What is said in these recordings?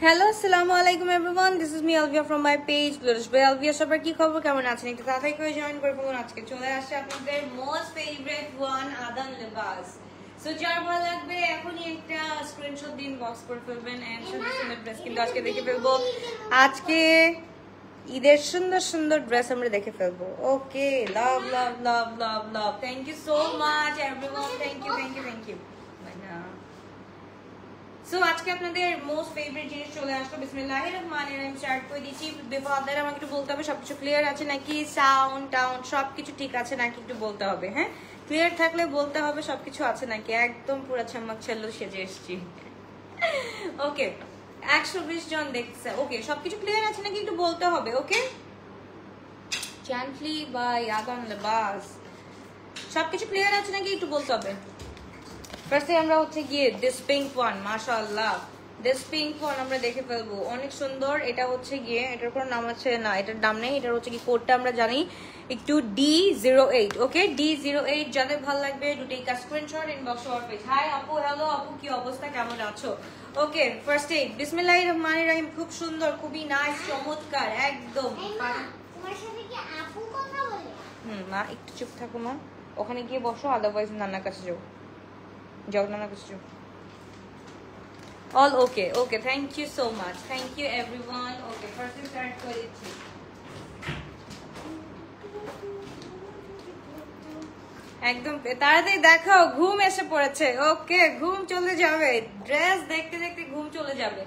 Hello আসসালামু আলাইকুম everyone, this is me Alvia from my page blush by Alvia. সবার কি খবর, কেমন আছেন? একটু তাড়াতাড়ি করে জয়েন করে ফেলুন। আজকে চলে আসছে আপনাদের মোস্ট ফেভারিট ওয়ান, আদান লিবাস। সো যার ভালো লাগবে এখনই একটা স্ক্রিনশট দিন, বক্স করে ফেলবেন। এন্ড সুন্দর সুন্দর ড্রেস কিন্তু আজকে দেখে ফেলবো। আজকে ঈদের সুন্দর সুন্দর ড্রেস আমরা দেখে ফেলবো। Okay, love love love love love, thank you so much everyone, thank you thank you thank you. So আজকে আপনাদের মোস্ট ফেভারিট জিনিস চলে আসলো। বিসমিল্লাহির রহমানির রহিম স্টার্ট করে দিচ্ছি। বিফোর দ্যাট আমাকে একটু বলতে হবে সবকিছু ক্লিয়ার আছে নাকি, সাউন্ড টাউন্ড সবকিছু ঠিক আছে নাকি একটু বলতে হবে। হ্যাঁ, ক্লিয়ার থাকলে বলতে হবে সবকিছু আছে নাকি। একদম পুরো ছাম্মাক ছেলে সেজে এসছি। ওকে, 120 জন দেখছে। ওকে, সবকিছু ক্লিয়ার আছে নাকি একটু বলতে হবে। ওকে, চ্যান্টলি বাই আদান লিবাস, সবকিছু ক্লিয়ার আছে নাকি একটু বলতে হবে। ফার্স্টে আমরা হচ্ছে গিয়ে দিস পিঙ্ক ওয়ান, মাশাআল্লাহ দিস পিঙ্ক ওয়ান আমরা দেখে ফেলবো। অনেক সুন্দর। এটা হচ্ছে গিয়ে, এটার কোনো নাম আছে না, এটার দাম নেই। এটার হচ্ছে কি কোডটা আমরা জানি একটু D08। ওকে, D08 যাদের ভালো লাগবে to take a screenshot inbox our page. Hi আপু, হ্যালো আপু, কি অবস্থা, কেমন আছো? ওকে, ফার্স্টে বিসমিল্লাহির রহমানির রহিম, খুব সুন্দর, খুবই নাইস, চমৎকার একদম। তোমার সাথে কি আপু কথা বলে? মা একটু চুপ থাকো মা, ওখানে গিয়ে বসো, আদারওয়াইজ নানার কাছে যাও, যাও নানার কাছে যাও। All okay, okay, thank you so much, thank you everyone. Okay, first we start করেছি একদম তাড়াতাড়ি দেখাও, ঘুম এসে পড়েছে। ওকে, ঘুম চলে যাবে, ড্রেস দেখতে দেখতে ঘুম চলে যাবে।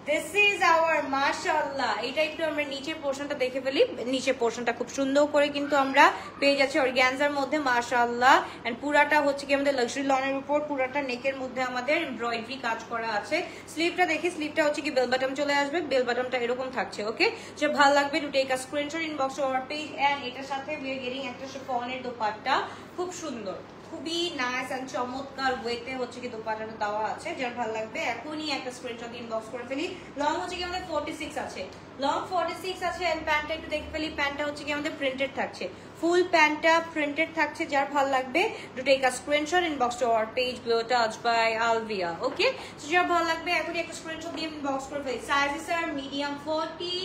দিস ইজ আওয়ার মাশাআল্লাহ। এটা একটু আমরা নিচের পোর্শনটা দেখে ফেলি। নিচের পোর্শনটা খুব সুন্দর করে কিন্তু আমরা পেয়ে যাচ্ছি অর্গানজার মধ্যে, মাশাআল্লাহ। এন্ড পুরাটা হচ্ছে কি আমাদের লাক্সারি লনের উপর, পুরাটা নেকের মধ্যে আমাদের এমব্রয়ডারি কাজ করা আছে। স্লিভটা দেখি, স্লিভটা হচ্ছে কি বেল বাটন চলে আসবে, বেল বাটনটা এরকম থাকছে। ওকে, যে ভালো লাগবে to take a screenshot inbox our page. And এটার সাথে উই আর গেটিং একটা শিফনের দোপাট্টা, খুব সুন্দর, খুবই নাইস এন্ড চমৎকার ওয়েতে হচ্ছে কি দোপাট্টাটা দেওয়া আছে। যার ভালো লাগবে এখনই একটা স্ক্রিনশট ইনবক্স করে ফেলি। লং হচ্ছে কি আমাদের 46 আছে, লং 46 আছে। এন্ড প্যান্টটা একটু দেখে ফেলি, প্যান্টটা হচ্ছে কি আমাদের প্রিন্টেড থাকছে, ফুল প্যান্টটা প্রিন্টেড থাকছে। যার ভালো লাগবে to take a screenshot inbox to our page glow touch by Alvia. Okay, so যার ভালো লাগবে এখনই একটা স্ক্রিনশট দিয়ে ইনবক্স করে ফেলি। সাইজ স্যার মিডিয়াম 40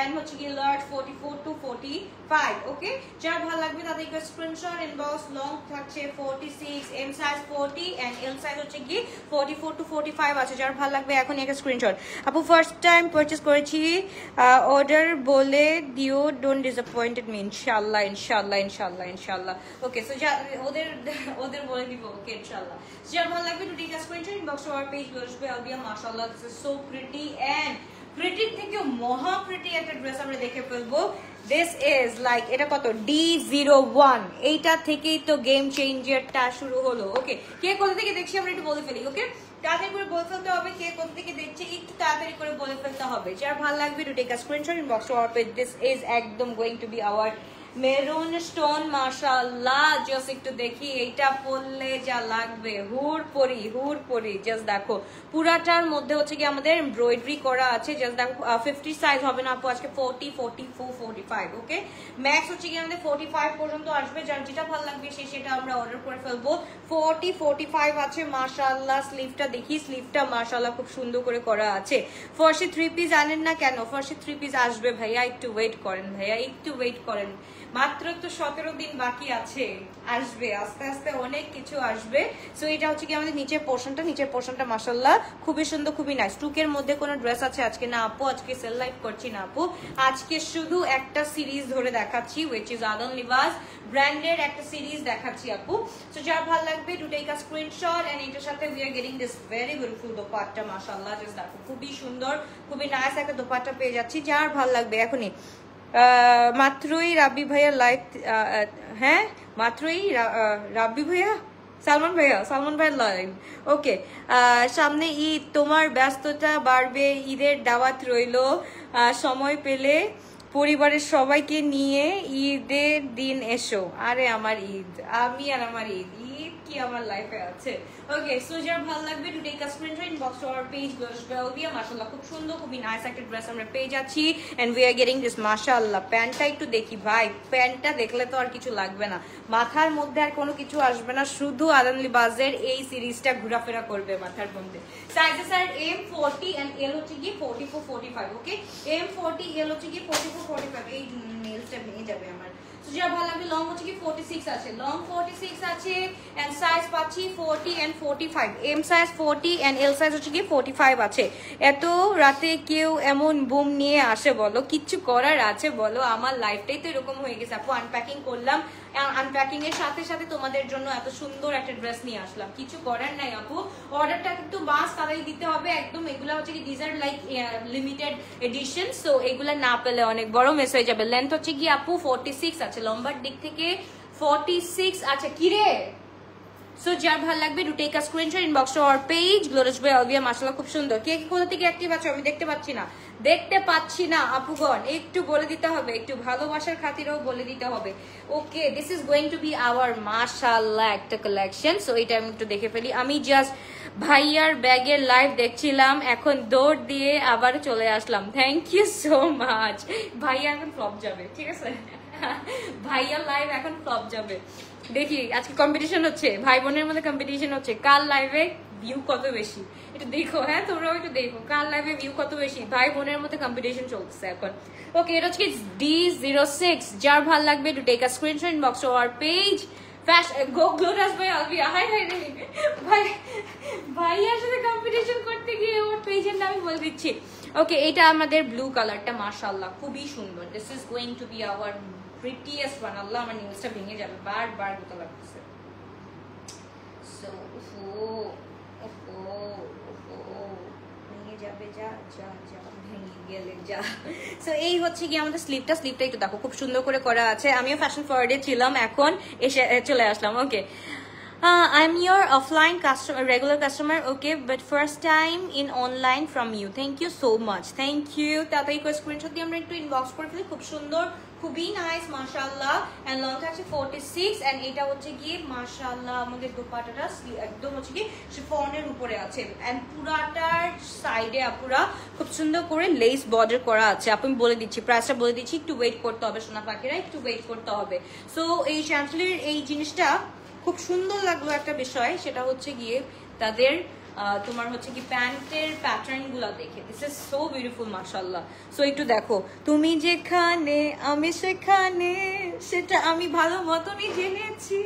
এন্ড হচ্ছে কি লার্জ 44 টু 45। ওকে, যার ভালো লাগবে তাদেরকে স্ক্রিনশট ইনবক্স। লং থাকছে 46, M size 40 and L size হচ্ছে কি 44 টু 45 আছে। যার ভালো লাগবে এখনই একটা স্ক্রিনশট। আপু ফার্স্ট টাইম পারচেজ করেছি, অর্ডার বলে দিও, ডোন্ট ডিসঅ্যাপয়েন্টেড মি। ইনশাআল্লাহ ইনশাআল্লাহ ইনশাআল্লাহ ইনশাআল্লাহ। ওকে, সো ওদের ওদের বলে দিব। ওকে, ইনশাআল্লাহ। যার ভালো লাগবে to take a screenshot inbox to our page glow by Alvia. মাশাআল্লাহ, this is so pretty and প্রিটির থেকে মহা প্রিটি একটা ড্রেস আমরা দেখে ফেলবো। দিস ইজ লাইক, এটা কত, D01। এইটা থেকেই তো গেম চেঞ্জারটা শুরু হলো। ওকে, কে কোথা থেকে দেখছি আমরা একটু বলে ফেলি। ওকে, তাড়াতাড়ি করে বলে ফেলতে হবে, কে কোথা থেকে দেখছে একটু তাড়াতাড়ি করে বলে ফেলতে হবে। যার ভালো লাগবে to take a screenshot inbox to our page. This is একদম going to be our maroon stone, মাশাআল্লাহ। জাস্ট একটু দেখি, এইটা পরলে যা লাগবে, হুর পরি। জাস্ট দেখো, পুরাটার মধ্যে হচ্ছে কি আমাদের এমব্রয়ডারি করা আছে। জাস্ট দেখো, 50 সাইজ হবে না আপু আজকে, 40, 44, 45। ওকে, ম্যাক্স হচ্ছে কি আমাদের 45 পর্যন্ত আসবে। যার যেটা ভালো লাগবে সেটা আমরা অর্ডার করে ফেলবো। 40, 45 আছে, মাশাআল্লাহ। স্লিভটা দেখি, স্লিভটা মাশাআল্লাহ খুব সুন্দর করে করা আছে। ফার্স্টে 3 পিস আনেন না কেন? ফার্স্টে 3 পিস আসবে ভাইয়া, একটু ওয়েট করেন ভাইয়া, একটু ওয়েট করেন। মাত্র তো 17 দিন বাকি আছে, আসবে আস্তে আস্তে, অনেক কিছু আসবে। সো এটা হচ্ছে কি আমাদের নিচের পোর্শনটা মাশাআল্লাহ খুবই সুন্দর, খুবই নাইস। টুকের মধ্যে কোনো ড্রেস আছে আজকে না আপু, আজকে সেল লাইভ করছি না আপু, আজকে শুধু একটা সিরিজ ধরে দেখাচ্ছি, উইচ ইজ আদান লিবাস ব্র্যান্ডের একটা সিরিজ দেখাচ্ছি আপু। সো যার ভালো লাগবে to take a screenshot. And এটার সাথে we are getting this very beautiful dupatta, মাশাআল্লাহ। জাস্ট দেখো, খুবই সুন্দর, খুবই নাইস একটা দোপাট্টা পেয়ে যাচ্ছি। যার ভালো লাগবে এখনই মাত্রই রাব্বি ভাইয়া লাইভ, হ্যাঁ মাত্রই রাব্বি ভাইয়া, সালমান ভাইয়া লাইভ। ওকে, সামনে ঈদ, তোমার ব্যস্ততা বাড়বে, ঈদের দাওয়াত রইল, সময় পেলে পরিবারের সবাইকে নিয়ে ঈদের দিন এসো। আরে আমার ঈদ, আমি আর আমার ঈদ কি আমার লাইফে আছে। ওকে, সো যার ভালো লাগবে to take a screenshot inbox to our page বেলভিয়া। মাশাআল্লাহ খুব সুন্দর, খুবই নাইস একটা ড্রেস আমরা পেয়ে যাচ্ছি and we are getting this. মাশাআল্লাহ প্যান্টটা একটু দেখি ভাই, প্যান্টটা দেখলে তো আর কিছু লাগবে না, মাথার মধ্যে আর কোনো কিছু আসবে না, শুধু আদম লিবাসের এই সিরিজটা ঘোরাফেরা করবে মাথার মধ্যে। Sizes are M40 and L হচ্ছে কি 44 45। ওকে, M40 এল হচ্ছে কি 44 45। এই নেলসটা ভেঙে যাবে আমার। সো যা ভালো লাগবে লং হচ্ছে কি 46 আছে, লং 46 আছে এন্ড সাইজ পাচ্ছি 40 and 45। M size 40 and L size হচ্ছে কি 45 আছে। এত রাতে কেউ এমন বুম নিয়ে আসে বলো, কিচ্ছু করার আছে বলো? আমার লাইফটাই তো এরকম হয়ে গেছে আপু। আনপ্যাকিং করলাম, আনপ্যাকিং এর সাথে সাথে তোমাদের জন্য এত সুন্দর একটা ড্রেস নিয়ে আসলাম, কিছু করার নাই আপু। অর্ডারটা কিন্তু বাস তারাই দিতে হবে একদম। এগুলা হচ্ছে কি desire like limited edition, so এগুলা না পেলে অনেক বড় মিস হয়ে যাবে। লেন্থ হচ্ছে কি আপু 46 আছে, লম্বার দিক থেকে 46 আছে। কি রে? সো যার ভালো লাগবে to take a screenshot inbox to our page glorious by Alvia. মাশাআল্লাহ খুব সুন্দর। কে কি কোথা থেকে অ্যাক্টিভ আছো আমি দেখতে পাচ্ছি না আপুগণ, একটু বলে দিতে হবে, একটু ভালোবাসার খাতিরেও বলে দিতে হবে। Okay, this is going to be our মাশাআল্লাহ একটা কালেকশন। সো এটা আমি একটু দেখে ফেলি। আমি জাস্ট ভাইয়ার ব্যাগের লাইভ দেখছিলাম, এখন দৌড় দিয়ে আবার চলে আসলাম। Thank you so much. ভাইয়া এখন ফ্লপ যাবে, ঠিক আছে? ভাইয়ার লাইভ এখন ফ্লপ যাবে। দেখি আজকে কম্পিটিশন হচ্ছে, ভাই বোনের মধ্যে কম্পিটিশন হচ্ছে, কার লাইভে ভিউ কত বেশি এটা দেখো। হ্যাঁ, তোমরাও একটু দেখো কার লাইভে ভিউ কত বেশি। ভাই বোনের মধ্যে কম্পিটিশন চলছে এখন। ওকে, এটা হচ্ছে D06। যার ভাল লাগবে to take a screenshot inbox to our page glorious by Alvia. Hi hi রে ভাই, ভাইয়ার সাথে কম্পিটিশন করতে গিয়ে ওর পেজের নামই বলে দিচ্ছি। ওকে, এটা আমাদের ব্লু কালারটা মাশাআল্লাহ খুবই সুন্দর। This is going to be our prettiest one. আল্লাহ আমার নিউজটা ভেঙে যাবে, বারবার গোতা লাগতেছে। সো ভেঙে যাবে, যা যা যা ভেঙে গেলে যা। সো এই হচ্ছে কি আমাদের স্লিপটা একটু দেখো, খুব সুন্দর করে করা আছে। আমিও ফ্যাশন ফরওয়ার্ডে ছিলাম, এখন এসে চলে আসলাম। ওকে, I'm your offline customer, regular customer, okay, but first time in online from you. Thank you so much. Thank you. তাড়াতাড়ি করে স্ক্রিনশট দিয়ে আমরা একটু ইনবক্স করে ফেলি। খুব সুন্দর, খুবই নাইস মাশাআল্লাহ। এন্ড লংটা আছে 46 এন্ড এটা হচ্ছে কি মাশাআল্লাহ আমাদের দোপাট্টাটা একদম হচ্ছে কি শিফনের উপরে আছে এন্ড পুরাটার সাইডে আপুরা খুব সুন্দর করে লেস বর্ডার করা আছে। আপনি বলে দিচ্ছি, প্রাইসটা বলে দিচ্ছি, একটু ওয়েট করতে হবে সোনা পাখিরা, একটু ওয়েট করতে হবে। সো এই শ্যামসুলির এই জিনিসটা খুব সুন্দর লাগলো একটা বিষয়, সেটা হচ্ছে গিয়ে তাদের তোমার হচ্ছে কি প্যান্টের প্যাটার্ন গুলা দেখে। দিস ইজ সো বিউটিফুল মাশাআল্লাহ। সো একটু দেখো, তুমি যেখানে আমি সেখানে, সেটা আমি ভালো মতনই জেনেছি।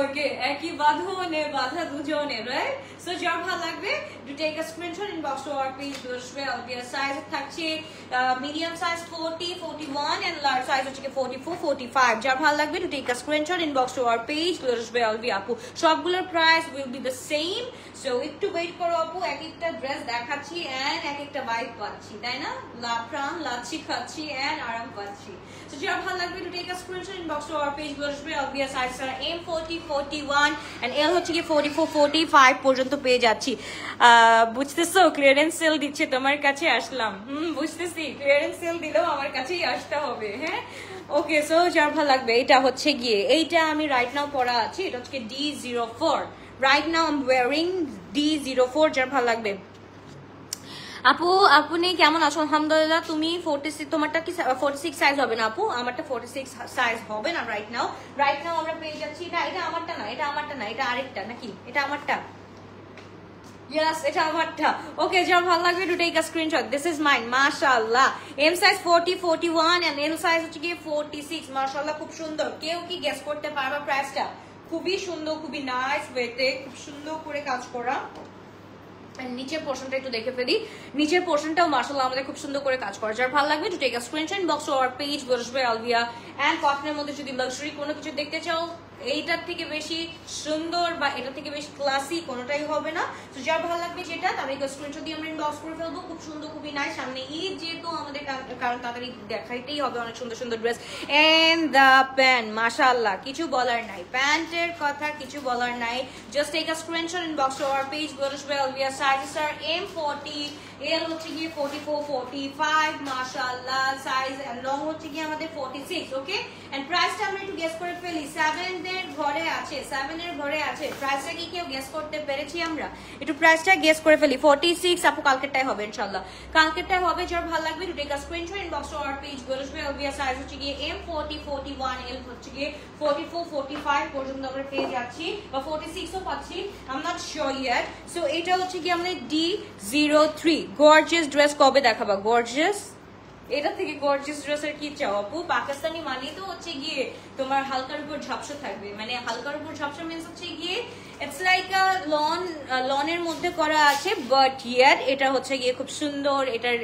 ওকে, একই বাঁধনে বাঁধা দুজনে, রাইট? সো যার ভালো লাগবে to take a screenshot inbox to our page Alvia. Size থাকছে medium size 40 41 and large size হচ্ছে 44 45। যার ভালো লাগবে to take a screenshot inbox to our page Alvia আপু। সবগুলোর price will be the same. So একটু ওয়েট করো আপু, এক একটা ড্রেস দেখাচ্ছি এন্ড এক একটা ভাইব পাচ্ছি, তাই না? প্রাণ লাচ্ছি খাচ্ছি এন্ড আরাম পাচ্ছি। সো যার ভালো লাগবে to take a screenshot inbox to our page Alvia. Size M40 41 and L হচ্ছে কি 44 45 পর্যন্ত পেয়ে যাচ্ছি। বুঝতেছো, ক্লিয়ারেন্স সেল দিচ্ছে, তোমার কাছে আসলাম। বুঝতেছি, ক্লিয়ারেন্স সেল দিলেও আমার কাছেই আসতে হবে। হ্যাঁ, ওকে। সো যার ভালো লাগবে এটা হচ্ছে গিয়ে, এইটা আমি রাইট নাও পরা আছি, এটা হচ্ছে D04। Right now I am wearing D04। যার ভালো লাগবে আপু, আপনি কেমন আছো? আলহামদুলিল্লাহ। তুমি 46, তোমারটা কি 46 সাইজ হবে না আপু? আমারটা 46 সাইজ হবে না রাইট নাও। রাইট নাও আমরা পেয়ে যাচ্ছি, এটা আমারটা না, এটা আমারটা না, এটা আরেকটা নাকি? এটা আমারটা, ইয়েস এটা আমারটা। ওকে, যার ভালো লাগবে to take a screenshot. This is mine মাশাআল্লাহ। M size 40 41 and L size হচ্ছে কি 46। মাশাআল্লাহ খুব সুন্দর। কেউ কি গেস করতে পারবে প্রাইসটা? খুবই সুন্দর, খুবই নাইস ওয়েতে, খুব সুন্দর করে কাজ করা। নিচের পোর্শনটা একটু দেখে ফেলি, নিচের পোর্শনটাও মাশাআল্লাহ আমাদের খুব সুন্দর করে কাজ করা। যার ভালো লাগবে to take a screenshot inbox to our page গোরশবে অলভিয়া। এন্ড কটনের মধ্যে যদি লাক্সারি কোনো কিছু দেখতে চাও, এইটার থেকে বেশি সুন্দর বা এটা থেকে বেশি ক্লাসি কোনোটাই হবে না। তো যার ভালো লাগবে যেটা, তাদেরকে স্ক্রিনশট দিয়ে আমরা ইনবক্স করে ফেলবো। খুব সুন্দর, খুবই নাইস। সামনে ঈদ যেহেতু আমাদের, কারণ তাড়াতাড়ি দেখাইতেই হবে অনেক সুন্দর সুন্দর ড্রেস। এন্ড দ্য প্যান্ট মাশাআল্লাহ কিছু বলার নাই, প্যান্টের কথা কিছু বলার নাই। Just take a screenshot inbox to our page গোরশবে Alvia. Sizes are M40, L হচ্ছে গিয়ে 44 45 মাশাআল্লাহ। সাইজ এন্ড লং হচ্ছে গিয়ে আমাদের 46। ওকে, এন্ড প্রাইসটা আমরা একটু গেস করে ফেলি। 7 এর ঘরে আছে, 7 এর ঘরে আছে। প্রাইসটা কি কেউ গেস করতে পেরেছি আমরা? একটু প্রাইসটা গেস করে ফেলি। 46 আপু কালকেরটাই হবে ইনশাআল্লাহ, কালকেরটাই হবে। যার ভালো লাগবে to take a screenshot inbox to our page. গোলসবে এলভিয়া সাইজ হচ্ছে গিয়ে M40 41, এল হচ্ছে গিয়ে 44 45 পর্যন্ত আমরা পেয়ে যাচ্ছি, বা 46 ও পাচ্ছি, I am not sure yet. So এটা হচ্ছে গিয়ে আমাদের D03। গর্জিয়াস ড্রেস কবে দেখাবা? গর্জিয়াস, এটা থেকে গর্জিয়াস ড্রেসের কি চাও আপু? পাকিস্তানি মানে তো হচ্ছে গিয়ে তোমার হালকার উপর ঝাপসা থাকবে, মানে হালকার উপর ঝাপসা মিন্স হচ্ছে গিয়ে ইটস লাইক আ লনের মধ্যে করা আছে, বাট ইয়েট এটা হচ্ছে গিয়ে খুব সুন্দর, এটার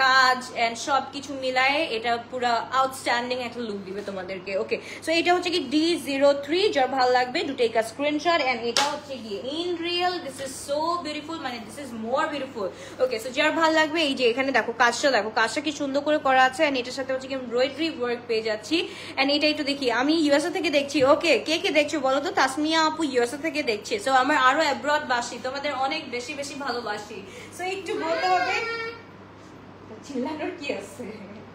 কাজ এন্ড সব কিছু মিলায়ে এটা পুরো আউটস্ট্যান্ডিং একটা লুক দিবে তোমাদেরকে। ওকে, সো এটা হচ্ছে কি D03। যার ভালো লাগবে to take a screenshot. And এটা হচ্ছে গিয়ে in real this is so beautiful, মানে this is more beautiful. Okay, so যার ভালো লাগবে এই যে এখানে দেখো কাজটা, দেখো কাজটা কি সুন্দর করে করা আছে। এন্ড এটার সাথে হচ্ছে কি এমব্রয়ডারি ওয়ার্ক পেয়ে যাচ্ছি। এন্ড এটা একটু দেখি, আমি ইউএসএ থেকে দেখছি। ওকে, কে কে দেখছো বলো তো? তাসমিয়া আপু ইউএসএ থেকে দেখছে। সো আমার আরো অ্যাব্রড বাসি, তোমাদের অনেক বেশি বেশি ভালোবাসি। সো একটু বলতে হবে, চিল্লানোর কি আছে?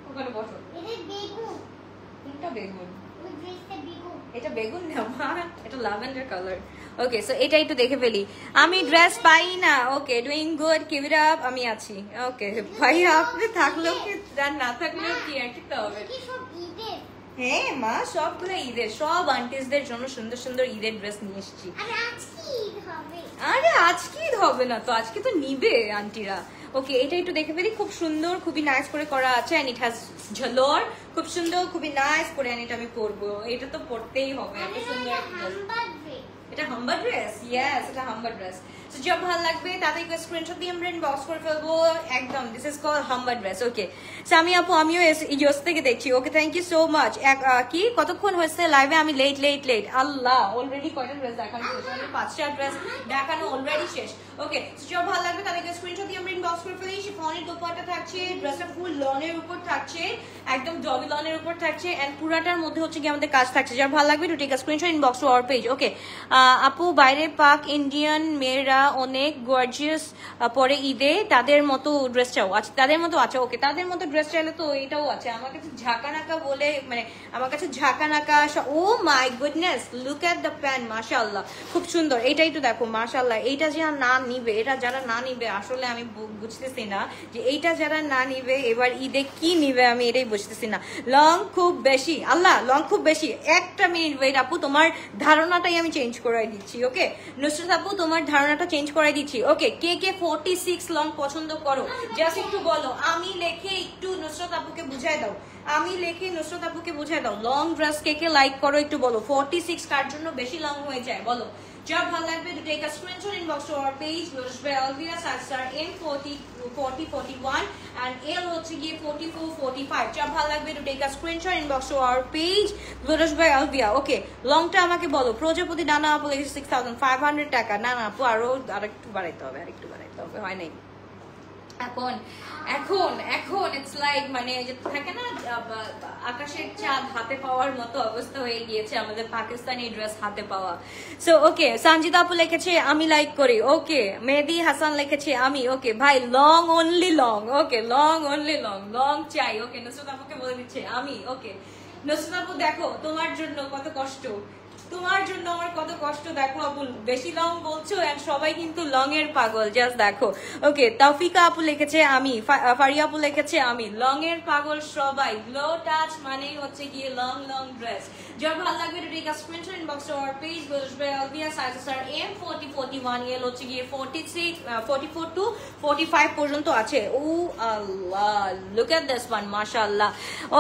ওখানে বসো। এটা বেগুন, কোনটা বেগুন? ওই ড্রেসটা বেগুন। এটা বেগুন না মা, এটা ল্যাভেন্ডার কালার। ওকে, সো এটা একটু দেখে ফেলি। আমি ড্রেস পাই না। Okay, doing good, keep it up, আমি আছি। ওকে ভাই, আপনি থাকলেও কি আর না থাকলেও কি একই তো হবে। কি সব ঈদের? হ্যাঁ মা, সবগুলো ঈদের, সব আন্টিসদের জন্য সুন্দর সুন্দর ঈদের ড্রেস নিয়ে এসেছি। আরে আজকে ঈদ হবে? আরে আজকে ঈদ হবে না তো, আজকে তো নিবে আন্টিরা। ওকে, এটা একটু দেখে ফেলি, খুব সুন্দর, খুবই নাইস করে করা আছে। এন্ড ইট হ্যাজ ঝলর, খুব সুন্দর, খুবই নাইস করে। এন্ড এটা আমি পরবো, এটা তো পরতেই হবে, এত সুন্দর একটা dress। Humber dress. এটা হাম্বার ড্রেস, ইয়েস এটা হাম্বার ড্রেস। সো যা ভালো লাগবে তাদেরকে স্ক্রিনশট দিয়ে আমরা ইনবক্স করে ফেলবো একদম। দিস ইজ কল হাম্বার ড্রেস। ওকে, সো আমিও ইউএস থেকে দেখছি। Okay, thank you so much. কি কতক্ষণ হয়েছে লাইভে? আমি লেট। আল্লাহ, অলরেডি কয়টা ড্রেস দেখানো শেষ? 5টা ড্রেস দেখানো অলরেডি শেষ। ওকে, সো যা ভালো লাগবে তাদেরকে স্ক্রিনশট দিয়ে আমরা ইনবক্স করে ফেলি। শিফনের দোপাট্টা থাকছে, ড্রেসটা ফুল লনের উপর থাকছে, একদম ডবল লনের উপর থাকছে। এন্ড পুরাটার মধ্যে হচ্ছে কি আমাদের কাজ থাকছে। যার ভালো লাগবে to take a screenshot inbox to our page. Okay, আপু বাইরে পাক ইন্ডিয়ান মেয়েরা অনেক গর্জিয়াস পরে ঈদে, তাদের মতো ড্রেস চাও? আচ্ছা, তাদের মতো আছে। ওকে, তাদের মতো ড্রেস চাইলে তো এটাও আছে। আমার কাছে ঝাঁকানাকা বলে, মানে আমার কাছে ঝাঁকানাকা। Oh my goodness, look at the pant, মাশাআল্লাহ খুব সুন্দর। এইটাই তো দেখো, মাশাআল্লাহ। এইটা যারা না নিবে, এটা যারা না নিবে, আসলে আমি বুঝতেছি না যে এইটা যারা না নিবে এবার ঈদে কি নিবে, আমি এটাই বুঝতেছি না। লং খুব বেশি, আল্লাহ লং খুব বেশি। একটা মিনিট ওয়েট আপু, তোমার ধারণাটাই আমি চেঞ্জ করাই দিচ্ছি। ওকে নুসরাত আপু, তোমার ধারণাটা চেঞ্জ করাই দিচ্ছি। ওকে, কে কে 46 লং পছন্দ করো জাস্ট একটু বলো। আমি লেখে একটু নুসরাত আপুকে বুঝাই দাও, আমি লেখে নুসরাত আপুকে বুঝাই দাও। লং ড্রেস কে কে লাইক করো একটু বলো। 46 কার জন্য বেশি লং হয়ে যায় বলো। যা ভালো লাগবে to take a screenshot inbox to our page. গোলসবে Alvia size M40 40 41 and L হচ্ছে গিয়ে 44 45। যা ভালো লাগবে to take a screenshot inbox to our page গোলসবে এলভিয়া। ওকে, লংটা আমাকে বলো। প্রজাপতি ডানা আপু লিখেছে 6500 টাকা। না আপু, আরেকটু বাড়াইতে হবে, হয় নাই। এখন ইটস লাইক, মানে যে থাকে না আকাশের চাঁদ হাতে পাওয়ার মতো অবস্থা হয়ে গিয়েছে আমাদের পাকিস্তানি ড্রেস হাতে পাওয়া। সো ওকে, সঞ্জিতা আপু লিখেছে আমি লাইক করি। ওকে, মেহেদি হাসান লিখেছে আমি। ওকে ভাই, লং অনলি লং। ওকে, লং অনলি লং চাই। ওকে, নুসরাত আপুকে বলে দিচ্ছে আমি। ওকে নুসরাত আপু, দেখো তোমার জন্য কত কষ্ট, তোমার জন্য আমার কত কষ্ট। দেখো আপু, বেশি লং বলছো এন্ড সবাই কিন্তু লং এর পাগল, জাস্ট দেখো। ওকে, তাওফিকা আপু লিখেছে আমি, ফারিয়া আপু লিখেছে আমি। লং এর পাগল সবাই। গ্লো টাচ মানেই হচ্ছে গিয়ে লং ড্রেস। যার ভালো লাগবে to take a screenshot inbox to our page. গোলসবে Alvia sizes are M40 41, L হচ্ছে গিয়ে 46 44 টু 45 পর্যন্ত আছে। ও আল্লাহ, লুক এট দিস ওয়ান, মাশাআল্লাহ।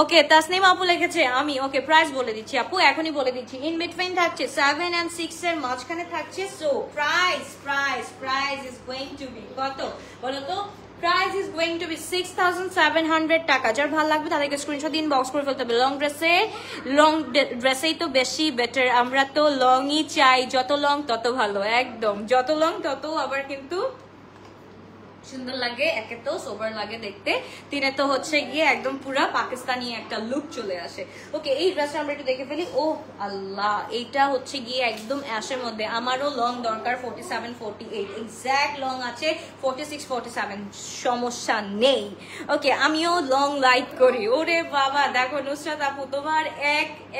ওকে, তাসনিম আপু লিখেছে আমি। ওকে, প্রাইস বলে দিচ্ছি আপু, এখনই বলে দিচ্ছি। ইন বিটুইন থাকছে 7 and 6 এর মাঝখানে থাকছে। So price is going to be কত বলো তো? Price is going to be 6700 টাকা। যার ভালো লাগবে তাদেরকে স্ক্রিনশট দিন, বক্স করে ফেলতে হবে। লং ড্রেসেই তো বেশি বেটার, আমরা তো লংই চাই, যত লং তত ভালো। একদম, যত লং তত আবার কিন্তু সুন্দর লাগে, একে তো সোবার লাগে দেখতে, তিনে তো হচ্ছে গিয়ে একদম পুরা পাকিস্তানি একটা লুক চলে আসে। ওকে, এই ড্রেসটা আমরা একটু দেখে ফেলি। ও আল্লাহ, এইটা হচ্ছে গিয়ে একদম অ্যাশের মধ্যে। আমারও লং দরকার 47 48, এক্স্যাক্ট লং আছে 46 47, সমস্যা নেই। ওকে, আমিও লং লাইক করি। ওরে বাবা, দেখো নুসরাত আপু, তোমার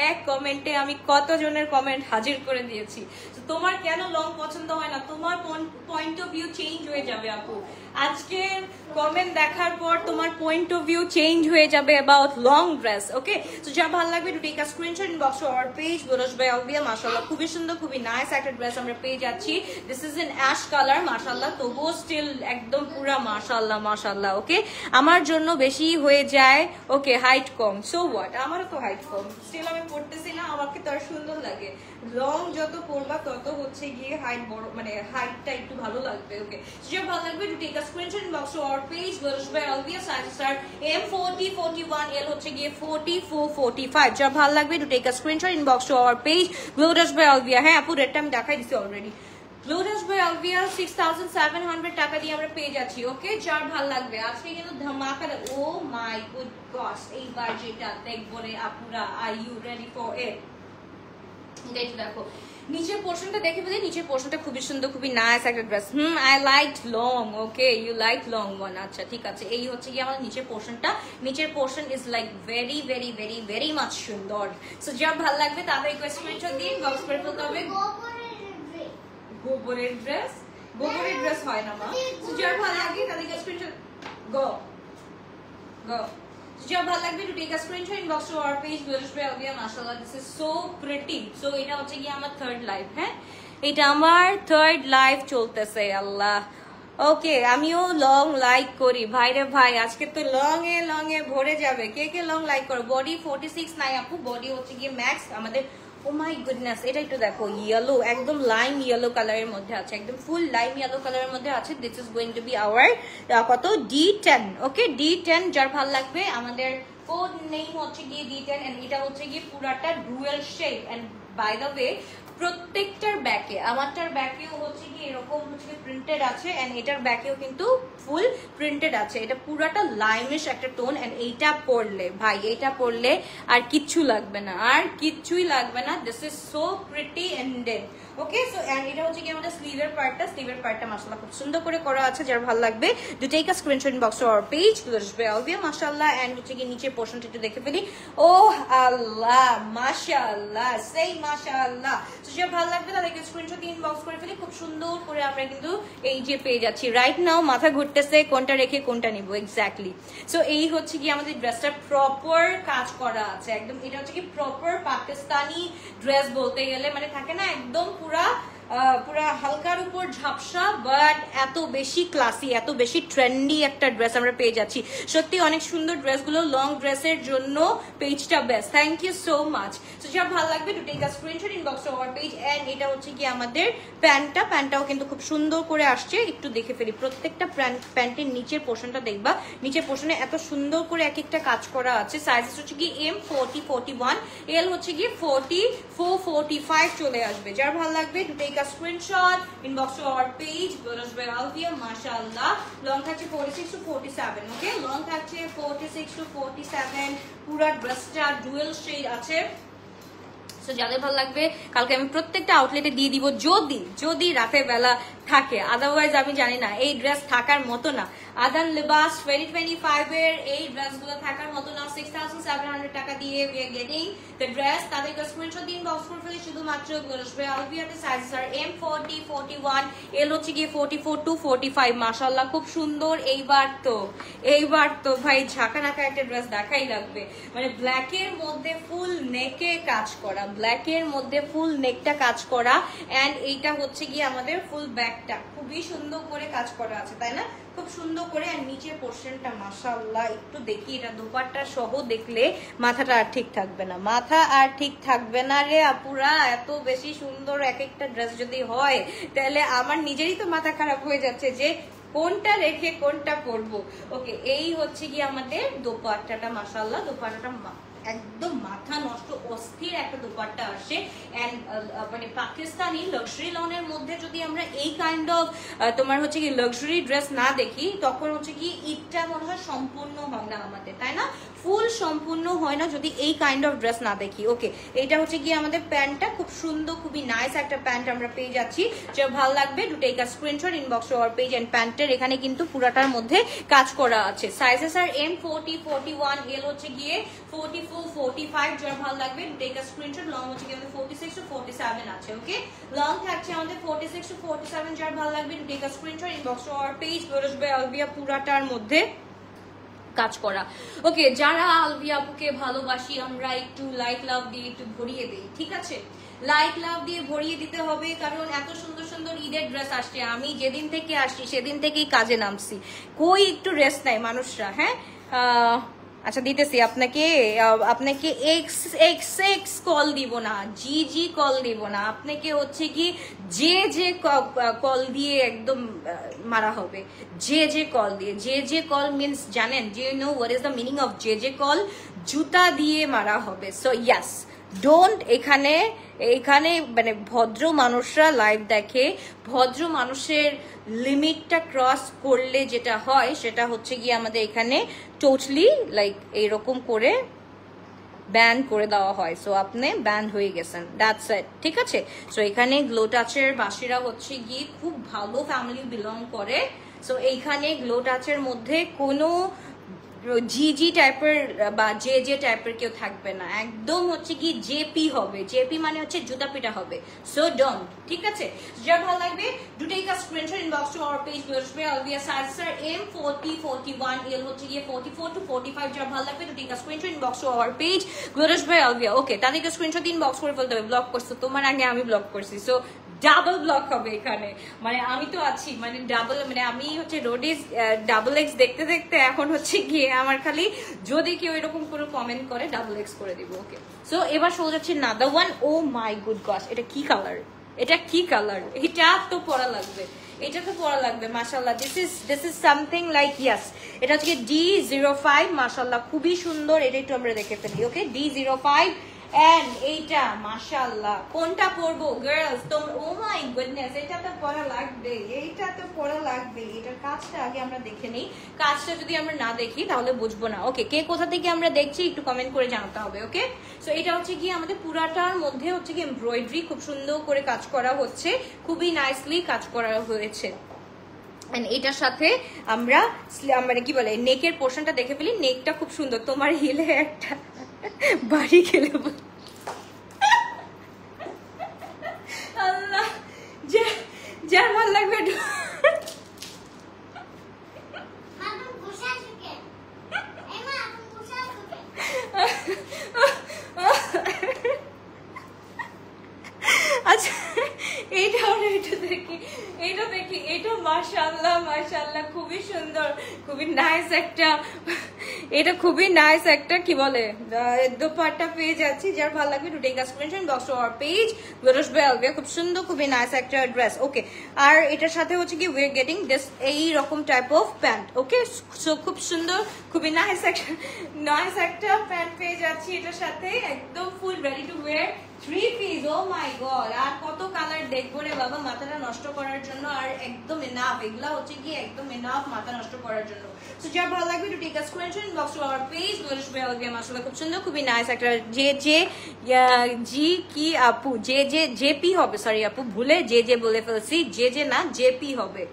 এক কমেন্টে আমি কতজনের কমেন্ট হাজির করে দিয়েছি। তোমার কেন লং পছন্দ হয় না, তোমার পয়েন্ট অফ ভিউ চেঞ্জ হয়ে যাবে আপু। আজকে কমেন্ট দেখার পর তোমার পয়েন্ট অফ ভিউ চেঞ্জ হয়ে যাবে অ্যাবাউট লং ড্রেস। ওকে, তো যা ভালো লাগবে to take a screenshot, inbox to our page বুরজ বাই আলভিয়া। মাশাআল্লাহ, খুবই সুন্দর, খুবই নাইস একটা ড্রেস আমরা পেয়ে যাচ্ছি। This is an ash colour, মাশাআল্লাহ, তবুও স্টিল একদম পুরা মাশাআল্লাহ মাশাআল্লাহ। ওকে, আমার জন্য বেশি হয়ে যায়। ওকে, হাইট কম, সো হোয়াট, আমারও তো হাইট কম, স্টিল আমি পড়তেছি না, আমাকে তো আর সুন্দর লাগে। লং যত পরবা তত হচ্ছে গিয়ে হাইট বড়, মানে হাইটটা একটু ভালো লাগবে। ওকে, যা ভালো লাগবে to take a screenshot, inbox to our page বুরজ by Alvia. Sizes are M40 41, L হচ্ছে গিয়ে 44 45। যা ভালো লাগবে to take a screenshot, inbox to our page বুরজ বাই আলভিয়া। হ্যাঁ আপু, রেটটা আমি দেখাই দিছি অলরেডি। ব্লুডাস বাই আলভিয়া 6700 টাকা দিয়ে আমরা পেয়ে যাচ্ছি। ওকে, যার ভালো লাগবে আজকে কিন্তু ধামাকা। ও মাই গুড গস, এইবার যেটা দেখবো রে আপুরা, are you ready for it? দেখো নিচের পোর্শনটা দেখে বলি, নিচের পোর্শনটা খুবই সুন্দর, খুবই নাইস একটা dress. I like long. Okay, you like long one. আচ্ছা ঠিক আছে, এই হচ্ছে কি আমার নিচের পোর্শনটা। নিচের portion is like very very very very much সুন্দর। সো যা ভালো লাগবে তাদের স্ক্রিনশট দিয়ে বক্স করে ফেলতে হবে। গোবরের ড্রেস, গোবরের ড্রেস হয় না মা। সো যা ভালো লাগে তাদের স্ক্রিনশট গো গো। যা ভালো লাগবে to take a screenshot, inbox to our page বুরজ বাই আলভিয়া। মাশাআল্লাহ, this is so pretty. So এটা হচ্ছে কি আমার থার্ড লাইভ। হ্যাঁ, এটা আমার থার্ড লাইভ চলতেছে। আল্লাহ, ওকে, আমিও লং লাইক করি ভাই রে ভাই। আজকে তো লং এ ভরে যাবে। কে কে লং লাইক করো? বডি 46 নাই আপু, বডি হচ্ছে গিয়ে ম্যাক্স আমাদের। ও মাই গুডনেস, এটা একটু দেখো, ইয়েলো, একদম লাইম ইয়েলো কালারের মধ্যে আছে, একদম ফুল লাইম ইয়েলো কালারের মধ্যে আছে। This is going to be hour কত D10। ওকে, D10 যার ভালো লাগবে। আমাদের কোড নেম হচ্ছে গিয়ে D10, এন্ড এটা হচ্ছে গিয়ে পুরাটা dual shade. And by the way, প্রত্যেকটার ব্যাকে, আমারটার ব্যাকেও হচ্ছে কি এরকম হচ্ছে প্রিন্টেড আছে, এন্ড এটার ব্যাকেও কিন্তু ফুল প্রিন্টেড আছে। এটা পুরাটা লাইমিশ একটা টোন। এন্ড এইটা পরলে ভাই, এইটা পরলে আর কিচ্ছু লাগবে না, আর কিচ্ছুই লাগবে না। This is so pretty and okay. So and এটা হচ্ছে কি আমাদের স্লিভের পার্টটা মাশাআল্লাহ খুব সুন্দর করে করা আছে। যার ভালো লাগবে to take a screenshot, inbox to our page বুরজ বাই আলভিয়া। মাশাআল্লাহ, এন্ড হচ্ছে কি নিচের পোর্শনটা একটু দেখে ফেলি। ও আল্লাহ, মাশাআল্লাহ, সেই মাশাআল্লাহ। সো যা ভালো লাগবে তাদেরকে স্ক্রিনশট দিয়ে ইনবক্স করে ফেলি। খুব সুন্দর করে আমরা কিন্তু এই যে পেয়ে যাচ্ছি। রাইট নাও মাথা ঘুরতেছে কোনটা রেখে কোনটা নিব এক্স্যাক্টলি। সো এই হচ্ছে কি আমাদের ড্রেসটা প্রপার কাজ করা আছে একদম। এটা হচ্ছে কি প্রপার পাকিস্তানি ড্রেস বলতে গেলে, মানে থাকে না একদম পুরা হালকার উপর ঝাপসা, বাট এত বেশি ক্লাসি, এত বেশি ট্রেন্ডি একটা ড্রেস আমরা পেয়ে যাচ্ছি। সত্যি অনেক সুন্দর ড্রেসগুলো, লং ড্রেসের জন্য পেজটা বেস্ট। Thank you so much. So যা ভালো লাগবে to take a screenshot, inbox to our page. And এটা হচ্ছে কি আমাদের প্যান্টটাও কিন্তু খুব সুন্দর করে আসছে। একটু দেখে ফেলি প্রত্যেকটা প্যান্টের নিচের পোর্শনটা দেখবা। নিচের পোর্শনে এত সুন্দর করে এক একটা কাজ করা আছে। সাইজ হচ্ছে কি M40 41, L হচ্ছে কি 44 45 চলে আসবে। যার ভালো লাগবে to take a screenshot, inbox to our page বুরজ বাই আলভিয়া। মাশাআল্লাহ, লং থাকছে 46 to 47। ওকে, লং থাকছে 46 to 47। পুরো ড্রেসটা ডুয়েল শেড আছে। সো যাদের ভালো লাগবে কালকে আমি প্রত্যেকটা আউটলেটে দিয়ে দিব, যদি রাতের বেলা থাকে। আদারওয়াইজ আমি জানি না, এই ড্রেস থাকার মতো না। আদান লিবাস 2025 এর এই ড্রেসগুলো থাকার মতো না। 6700 টাকা দিয়ে we are getting the dress। তাদেরকে স্ক্রিনশট দিন, বক্স করে ফেলে শুধুমাত্র বুরজ বাই আলভিয়াতে। সাইজেস আর M40 41, L হচ্ছে গিয়ে 44 to 45। মাশাআল্লাহ, খুব সুন্দর। এইবার তো ভাই ঝাঁকা নাকা একটা ড্রেস দেখাই লাগবে। মানে ব্ল্যাকের মধ্যে ফুল নেকে কাজ করা, ব্ল্যাকের মধ্যে ফুল নেকটা কাজ করা। এন্ড এইটা হচ্ছে গিয়ে আমাদের ফুল ব্যাকটা খুবই সুন্দর করে কাজ করা আছে, তাই না? খুব সুন্দর করে। আর নিচের পোর্শনটা মাশাআল্লাহ একটু দেখি, এটা দোপাট্টা সহ দেখলে মাথাটা আর ঠিক থাকবে না, মাথা আর ঠিক থাকবে না রে আপুরা। এত বেশি সুন্দর এক একটা ড্রেস যদি হয় তাহলে আমার নিজেরই তো মাথা খারাপ হয়ে যাচ্ছে যে কোনটা রেখে কোনটা পরবো। ওকে, এই হচ্ছে কি আমাদের দোপাট্টাটা। মাশাআল্লাহ, দোপাট্টাটা একদম মাথা নষ্ট অস্থির একটা দোপাট্টা আসে। এন্ড মানে পাকিস্তানি লাক্সারি লনের মধ্যে যদি আমরা এই কাইন্ড অফ তোমার হচ্ছে কি লাক্সারি ড্রেস না দেখি, তখন হচ্ছে কি ঈদটা মনে হয় সম্পূর্ণ হয় না আমাদের, তাই না? ফুল সম্পূর্ণ হয় না যদি এই কাইন্ড অফ ড্রেস না দেখি। ওকে, এইটা হচ্ছে কি আমাদের প্যান্টটা, খুব সুন্দর খুবই নাইস একটা প্যান্ট আমরা পেয়ে যাচ্ছি। যে ভালো লাগবে to take a screenshot, inbox to our page. And প্যান্টের এখানে কিন্তু পুরাটার মধ্যে কাজ করা আছে। সাইজেস আর এম 40, 41, এল হচ্ছে গিয়ে 44, 45। যার ভালো লাগবে to take a screenshot. Long হচ্ছে গিয়ে 46 to 47 আছে। ওকে, লং থাকছে আমাদের 46 to 47। যার ভালো লাগবে to take a screenshot, inbox to our page. বেরোজ বাই আলভিয়া পুরাটার মধ্যে কাজ করা। ওকে, যারা আলভিয়া আপুকে ভালোবাসি আমরা একটু লাইক লাভ দিয়ে একটু ভরিয়ে দেই, ঠিক আছে? লাইক লাভ দিয়ে ভরিয়ে দিতে হবে, কারণ এত সুন্দর সুন্দর ঈদের ড্রেস আসছে। আমি যেদিন থেকে আসছি সেদিন থেকেই কাজে নামছি, কই একটু রেস্ট নাই মানুষরা। হ্যাঁ, আচ্ছা দিতেছি আপনাকে। আপনাকে এক্স কল দিব না, জি কল দিব না, আপনাকে হচ্ছে কি যে কল দিয়ে একদম মারা হবে। যে কল দিয়ে, যে কল মিনস জানেন, যে know what is the meaning of যে কল? জুতা দিয়ে মারা হবে। সো ইয়াস, ডোন্ট এখানে মানে ভদ্র মানুষরা লাইভ দেখে, ভদ্র মানুষের লিমিটটা ক্রস করলে যেটা হয় সেটা হচ্ছে গিয়ে আমাদের এখানে টোটালি লাইক এইরকম করে ব্যান করে দেওয়া হয়। সো আপনি ব্যান হয়ে গেছেন, দ্যাটস ইট, ঠিক আছে? সো এখানে গ্লো টাচের বাসীরা হচ্ছে গিয়ে খুব ভালো ফ্যামিলি বিলং করে। সো এইখানে গ্লো টাচের মধ্যে কোনো জি টাইপের বা যে টাইপের কেউ থাকবে না, একদম হচ্ছে কি জেপি হবে। জেপি মানে হচ্ছে জুতা পিটা হবে। সো ডোন্ট, ঠিক আছে? যার ভালো লাগবে to take a screenshot, inbox to our page. বেরোজবে আলভিয়া সাইজ এম 40, 41, এল হচ্ছে গিয়ে 44 to 45। যার ভালো লাগবে to take a screenshot, inbox to our page. বেরোজবে আলভিয়া। ওকে, তাদেরকে স্ক্রিনশট ইনবক্স করে ফেলতে হবে। ব্লক করছো তোমার আগে, আমি ব্লক করছি। সো ডাবল ব্লক হবে এখানে, মানে আমি তো আছি, মানে ডাবল, মানে আমি হচ্ছে রোডিজ ডাবল এক্স দেখতে দেখতে এখন হচ্ছে গিয়ে আমার খালি যদি কেউ এরকম কোনো কমেন্ট করে ডাবল এক্স করে দিব। ওকে, সো এবার শো যাচ্ছে another one. Oh my goodness, এটা কি কালার? এটা কি কালার? এটা তো পরা লাগবে, এটা তো পরা লাগবে। মাশাআল্লাহ, দিস ইজ সামথিং লাইক ইয়াস। এটা হচ্ছে D05। মাশাআল্লাহ, খুবই সুন্দর। এটা একটু আমরা দেখে ফেলি। ওকে, D05 এন্ড এইটা মাশাআল্লাহ। কোনটা পরবো গার্লস তোমরা? ও মাই গুডনেস, এটা তো পরা লাগবে, এইটা তো পরা লাগবে। এটার কাজটা আগে আমরা দেখে নিই, কাজটা যদি আমরা না দেখি তাহলে বুঝবো না। ওকে, কে কোথা থেকে আমরা দেখছি একটু কমেন্ট করে জানাতে হবে। ওকে, সো এটা হচ্ছে গিয়ে আমাদের পুরাটার মধ্যে হচ্ছে কি এমব্রয়ডারি খুব সুন্দর করে কাজ করা হচ্ছে, খুবই নাইসলি কাজ করা হয়েছে। এটার সাথে আমরা মানে কি বলে নেকের পোর্শনটা দেখে ফেলি। নেকটা খুব সুন্দর, তোমার হিলে একটা বাড়ি খেলে আল্লাহ, যার ভালো লাগবে আচ্ছা এইটা আমরা একটু দেখি, এটা দেখি। এটা মাশাআল্লাহ মাশাআল্লাহ, খুবই সুন্দর, খুবই নাইস একটা, এটা খুবই নাইস একটা কি বলে দোপাট্টা পেয়ে যাচ্ছি। যার ভালো লাগবে to take a screenshot, box to our page. বেরোজবে আলভিয়া, খুব সুন্দর খুবই নাইস একটা ড্রেস। ওকে, আর এটার সাথে হচ্ছে কি উই আর গেটিং দিস এই রকম type of pant. Okay, so খুব সুন্দর খুবই নাইস একটা প্যান্ট পেয়ে যাচ্ছি এটার সাথে, একদম full ready to wear 3 piece. Oh my god, আর কত কালার দেখবো রে বাবা মাথাটা নষ্ট করার জন্য, আর একদম এনাফ। এগুলা হচ্ছে কি একদম এনাফ মাথা নষ্ট করার জন্য। সো যার ভালো লাগবে to take a screenshot, box to our page. বেরোজবে আলভিয়া, মাশাআল্লাহ খুব সুন্দর খুবই নাইস একটা জি কি আপু জেপি হবে, সরি আপু ভুলে যে বলে ফেলছি, যে না জেপি হবে।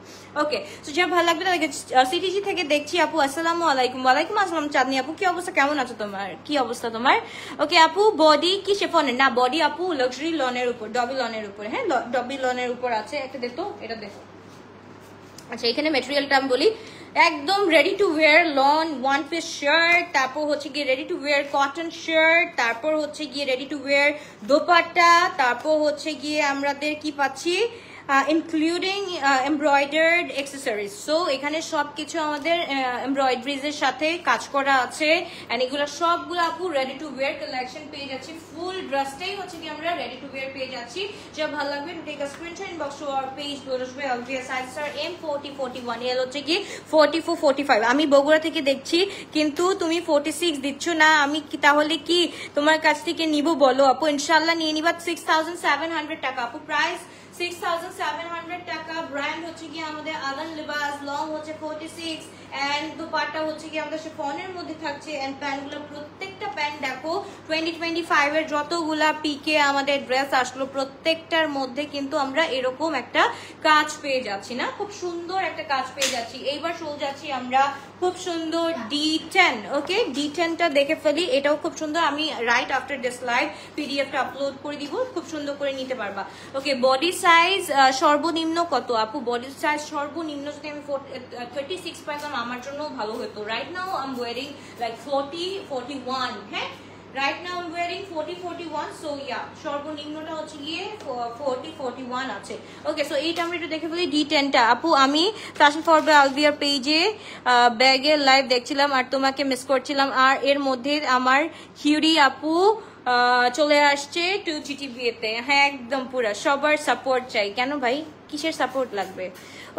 ওকে, সো যার ভালো লাগবে তাদেরকে সিটিজি থেকে দেখছি। আপু আসসালামু আলাইকুম। ওয়ালাইকুম আসসালাম চাঁদনি আপু, কি অবস্থা, কেমন আছো তোমার, কি অবস্থা তোমার? ওকে আপু, বডি কি শিফনের? না, বডি আপু লাক্সারি লনের উপর, ডবল লনের উপর। হ্যাঁ, ডবল লনের উপর আছে একটা, দেখো এটা দেখো। আচ্ছা, এখানে মেটেরিয়ালটা আমি বলি, একদম ready to wear lawn one piece shirt, তারপর হচ্ছে গিয়ে ready to wear cotton shirt, তারপর হচ্ছে গিয়ে রেডি টু ওয়্যার দোপাট্টা, তারপর হচ্ছে গিয়ে আমাদের কি পাচ্ছি ইনক্লুডিং এমব্রয়ডার্ড অ্যাক্সেসরিজ। সো এখানে সবকিছু আমাদের এমব্রয়ডারিজ এর সাথে কাজ করা আছে, এন্ড এগুলো সবগুলো আপু রেডি টু ওয়্যার কালেকশন পেয়ে যাচ্ছি। ফুল ড্রেসটাই হচ্ছে কি আমরা রেডি টু ওয়্যার পেয়ে যাচ্ছি। যা ভালো লাগবে to take a screenshot inbox to our page বলবে Alvia size sir M40 41, L হচ্ছে কি 44 45। আমি বগুড়া থেকে দেখছি কিন্তু তুমি 46 দিচ্ছ না, আমি কি তাহলে কি তোমার কাছ থেকে নিব বলো আপু? ইনশাআল্লাহ নিয়ে নিবা। 6700 টাকা আপু প্রাইস, 6700 টাকা। ব্র্যান্ড হচ্ছে কি আমাদের আদান লিবাস, লং হচ্ছে 46 এন্ড দুপাট্টা হচ্ছে কি আমাদের শিফনের মধ্যে থাকছে, এন্ড প্যান্টগুলো প্রত্যেকটা প্যান্ট দেখো 2025 এর যতগুলা পিকে আমাদের ড্রেস আসলো প্রত্যেকটার মধ্যে কিন্তু আমরা এরকম একটা কাজ পেয়ে যাচ্ছি না, খুব সুন্দর একটা কাজ পেয়ে যাচ্ছি। এইবার চলে যাচ্ছি আমরা খুব সুন্দর D10। ওকে, D10টা দেখে ফেলি, এটাও খুব সুন্দর। আমি রাইট আফটার দিস লাইভ পিডিএফটা আপলোড করে দিব, খুব সুন্দর করে নিতে পারবা। ওকে, বডি সাইজ সর্বনিম্ন কত আপু? বডি সাইজ সর্বনিম্ন যদি আমি 36 পাইতাম আমার জন্য ভালো হতো। Right now I am wearing like 40 41। হ্যাঁ, right now I am wearing 40 41। So yeah, সর্বনিম্নটা হচ্ছে গিয়ে 40 41 আছে। ওকে, সো এইটা আমরা একটু দেখে ফেলি D10টা। আপু আমি ফ্যাশন ফরবে আলভিয়ার পেজে ব্যাগের লাইভ দেখছিলাম আর তোমাকে মিস করছিলাম, আর এর মধ্যে আমার হিউরি আপু চলে আসছে 2GTV-তে। হ্যাঁ, একদম পুরা সবার সাপোর্ট চাই। কেন ভাই, কিসের সাপোর্ট লাগবে?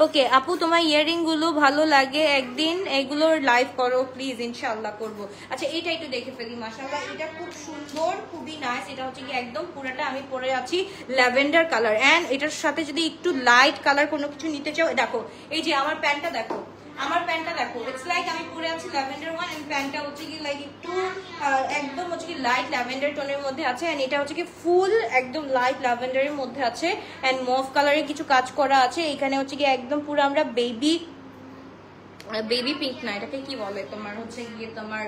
ওকে আপু, তোমার ইয়ারিং গুলো ভালো লাগে, একদিন এগুলোর লাইভ করো প্লিজ। ইনশাআল্লাহ করব। আচ্ছা, এটা একটু দেখে ফেলি। মাশাআল্লাহ, এটা খুব সুন্দর, খুবই নাইস। এটা হচ্ছে কি একদম পুরাটা আমি পরে আছি ল্যাভেন্ডার কালার, এন্ড এটার সাথে যদি একটু লাইট কালার কোনো কিছু নিতে চাও, দেখো এই যে আমার প্যান্টটা দেখো, আমার প্যান্টটা দেখো, ইটস লাইক আমি পরে আছি ল্যাভেন্ডার ওয়ান, এন্ড প্যান্টটা হচ্ছে কি লাইক একটু একদম হচ্ছে কি লাইট ল্যাভেন্ডার টোনের মধ্যে আছে, এন্ড এটা হচ্ছে কি ফুল একদম লাইট ল্যাভেন্ডারের মধ্যে আছে, এন্ড মভ কালারের কিছু কাজ করা আছে। এখানে হচ্ছে কি একদম পুরো আমরা বেবি পিঙ্ক না, এটাকে কি বলে তোমার হচ্ছে গিয়ে তোমার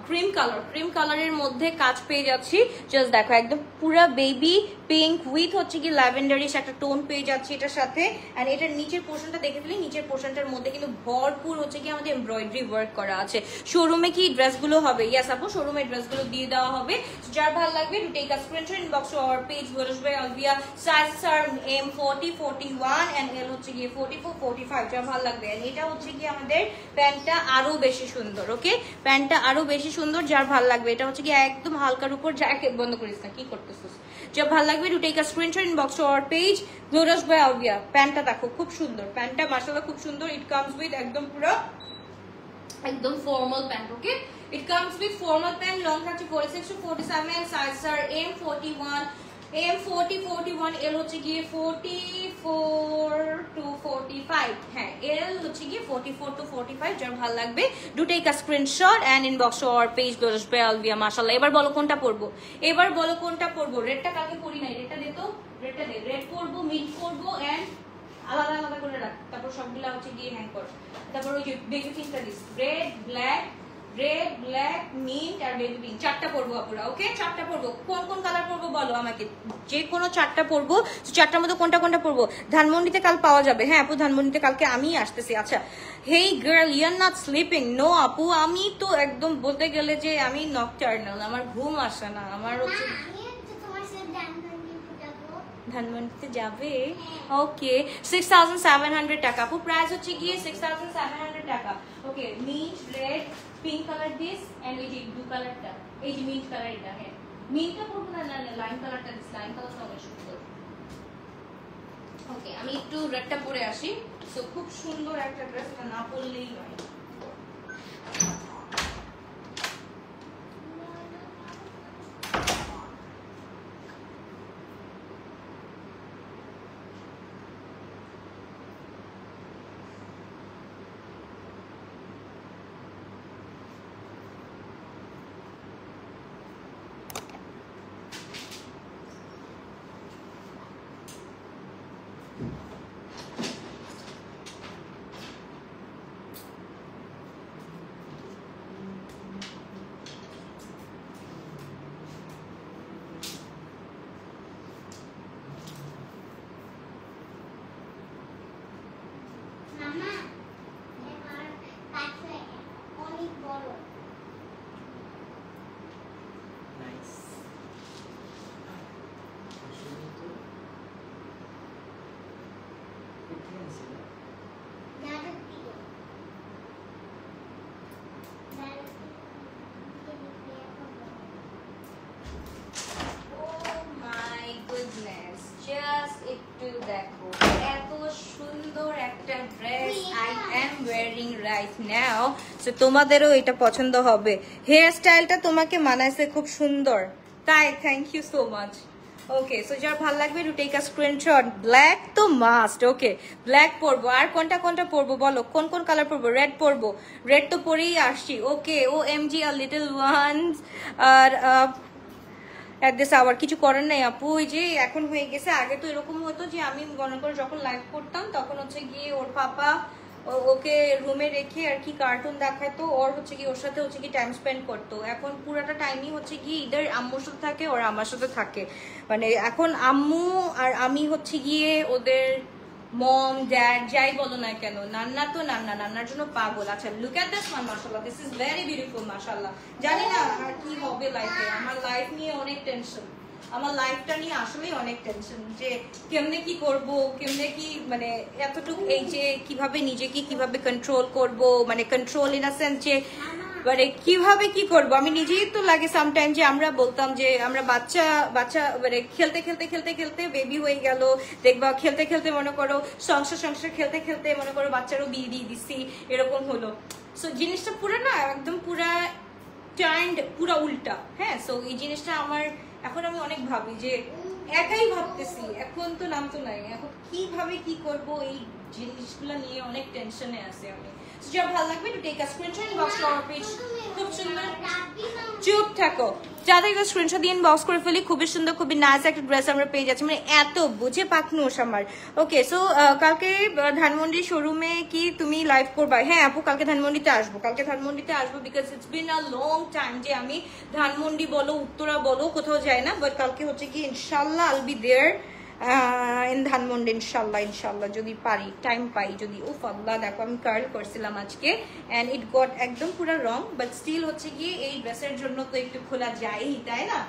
ক্রিম কালারের মধ্যে কাজ পেয়ে যাচ্ছি। জাস্ট দেখো একদম পুরো বেবি পিঙ্ক উইথ হচ্ছে কি ল্যাভেন্ডারিশ একটা টোন পেয়ে যাচ্ছে এটার সাথে। এন্ড এটার নিচের পোর্শনটা দেখে ফেলি, নিচের পোর্শনটার মধ্যে কিন্তু ভরপুর হচ্ছে কি আমাদের এমব্রয়ডারি ওয়ার্ক করা আছে। শোরুমে কি ড্রেসগুলো হবে? ইয়েস আপু, শোরুমে ড্রেসগুলো দিয়ে দেওয়া হবে। যার ভালো লাগবে to take a screenshot inbox to our page বলবে Alvia size sir M40 41 and L হচ্ছে গিয়ে 44 45। যার ভালো লাগবে। এন্ড এটা হচ্ছে কি আমাদের প্যান্টটা আরো বেশি সুন্দর। ওকে, প্যান্টটা আরো বেশি সুন্দর, যার ভালো লাগবে। এটা হচ্ছে কি একদম হালকার উপর, জ্যাকেট বন্ধ করিস না, কি করতেছিস? যার ভালো লাগবে to take a screenshot inbox to our page glorious by Alvia. প্যান্টটা দেখো খুব সুন্দর, প্যান্টটা মাশাআল্লাহ খুব সুন্দর। ইট কামস উইথ একদম পুরো একদম formal pant. Okay, it comes with formal pant, long থাকছে 46 to 47, size sir M41 41, L হচ্ছে গিয়ে 44 to 45। হ্যাঁ, এল হচ্ছে গিয়ে 44 to 45। যার ভালো লাগবে to take a screenshot and inbox to our page glorious by Alvia. মাশাআল্লাহ, এবার বলো কোনটা পরবো, এবার বলো কোনটা পরবো? রেডটা কালকে পরি নাই, রেডটা দে তো, রেডটা দে। রেড পরবো, মিড পরবো এন্ড আলাদা আলাদা করে রাখ, তারপর সবগুলা হচ্ছে গিয়ে হ্যাং কর। তারপর ওই যে বেবি পিঙ্কটা দিস, রেড ব্ল্যাক মিন্ট আর বেবি পিঙ্ক, চারটা পরবো আপুরা। ওকে, চারটা পরবো। কোন কোন কালার পরবো বলো আমাকে, যে কোনো চারটা পরবো। চারটার মধ্যে কোনটা কোনটা পরবো? ধানমন্ডিতে কাল পাওয়া যাবে। হ্যাঁ আপু, ধানমন্ডিতে কালকে আমি আসতেছি। আচ্ছা, hey girl you are not sleeping? No আপু, আমি তো একদম বলতে গেলে যে আমি নকটার্নাল, আমার ঘুম আসে না। আমার হচ্ছে ধানমন্ডিতে যাবে। ওকে, 6700 টাকা আপু, প্রাইস হচ্ছে গিয়ে 6700 টাকা। Okay, mint red pink colour this and এই যে ব্লু কালারটা, এই যে মিন্ট কালার, এটা হ্যাঁ মিন্টটা পরবো না, না লাইন কালারটা দিস, লাইন কালারটা অনেক সুন্দর। ওকে, আমি একটু রেডটা পরে আসি। সো খুব সুন্দর একটা ড্রেস, এটা না পরলেই নয়। মাই গুডনেস, জাস্ট একটু দেখো এত সুন্দর একটা dress I am wearing right now. So তোমাদেরও এটা পছন্দ হবে। হেয়ার স্টাইলটা তোমাকে মানাইছে খুব সুন্দর, তাই thank you so much. Okay, so যার ভালো লাগবে to take a screenshot. Black তো মাস্ট। ওকে, ব্ল্যাক পরবো। আর কোনটা কোনটা পরবো বলো, কোন কোন কালার পরবো? রেড পরবো, রেড তো পরেই আসছি। ওকে, ও এম জি আর লিটল ওয়ান্স। আর এট দিস আওয়ার কিছু করার নাই আপু, ওই যে এখন হয়ে গেছে। আগে তো এরকম হতো যে আমি মনে করে যখন লাইভ করতাম তখন হচ্ছে গিয়ে ওর পাপা ওকে রুমে রেখে আর কি কার্টুন দেখাতো, ওর হচ্ছে কি ওর সাথে হচ্ছে কি টাইম স্পেন্ড করতো। এখন পুরাটা টাইমই হচ্ছে কি ইদার আম্মুর সাথে থাকে ওর আমার সাথে থাকে। মানে এখন আম্মু আর আমি হচ্ছে গিয়ে ওদের মম ড্যাড যাই বলো না কেন, নান্না তো নান্না, নান্নার জন্য পাগল। আচ্ছা লুক এট দিস ওয়ান, মাশাআল্লাহ, দিস ইজ ভেরি বিউটিফুল, মাশাআল্লাহ। জানি না আর কি হবে লাইফে, আমার লাইফ নিয়ে অনেক টেনশন, আমার লাইফটা নিয়ে আসলেই অনেক টেনশন যে কেমনে কি করব, কেমনে কি মানে এতটুকু এই যে কিভাবে নিজেকে কিভাবে কন্ট্রোল করব, মানে কন্ট্রোল ইন আ সেন্স যে মানে কিভাবে কি করব। আমি নিজেই তো লাগে সামটাইম যে আমরা বলতাম যে আমরা বাচ্চা বাচ্চা মানে খেলতে খেলতে খেলতে খেলতে বেবি হয়ে গেল, দেখবা খেলতে খেলতে মনে করো সংসার খেলতে খেলতে মনে করো বাচ্চারও বিয়ে দিয়ে দিচ্ছি, এরকম হলো। সো জিনিসটা পুরো না একদম পুরা টার্নড, পুরা উল্টা। হ্যাঁ, সো এই জিনিসটা আমার এখন আমি অনেক ভাবি যে একাই ভাবতেছি, এখন তো নাম তো নাই, এখন কিভাবে কি করব এই জিনিসগুলো নিয়ে অনেক টেনশনে আছে আমি। যার ভালো লাগবে একটু টেক আ স্ক্রিনশট ইনবক্স করার পেজ, খুব সুন্দর। চুপ থাকো, যাদেরকে স্ক্রিনশট দিয়ে ইনবক্স করে ফেলি। খুবই সুন্দর, খুবই নাইস একটা ড্রেস আমরা পেয়ে যাচ্ছি, মানে এত বুঝে পাকনুস আমার। ওকে, সো কালকে ধানমন্ডি শোরুমে কি তুমি লাইভ করবা? হ্যাঁ আপু, কালকে ধানমন্ডিতে আসবো, কালকে ধানমন্ডিতে আসবো, because it's been a long time যে আমি ধানমন্ডি বলো উত্তরা বলো কোথাও যাই না। বাট কালকে হচ্ছে কি ইনশাল্লাহ I'll be there in Dhanmondi, ইনশাল্লাহ ইনশাল্লাহ যদি পারি, টাইম পাই যদি। ও আল্লাহ, দেখো আমি কার্ল করছিলাম আজকে অ্যান্ড ইট গট একদম পুরো রং, বাট স্টিল হচ্ছে গিয়ে এই ড্রেসের জন্য তো একটু খোলা যায়, তাই না?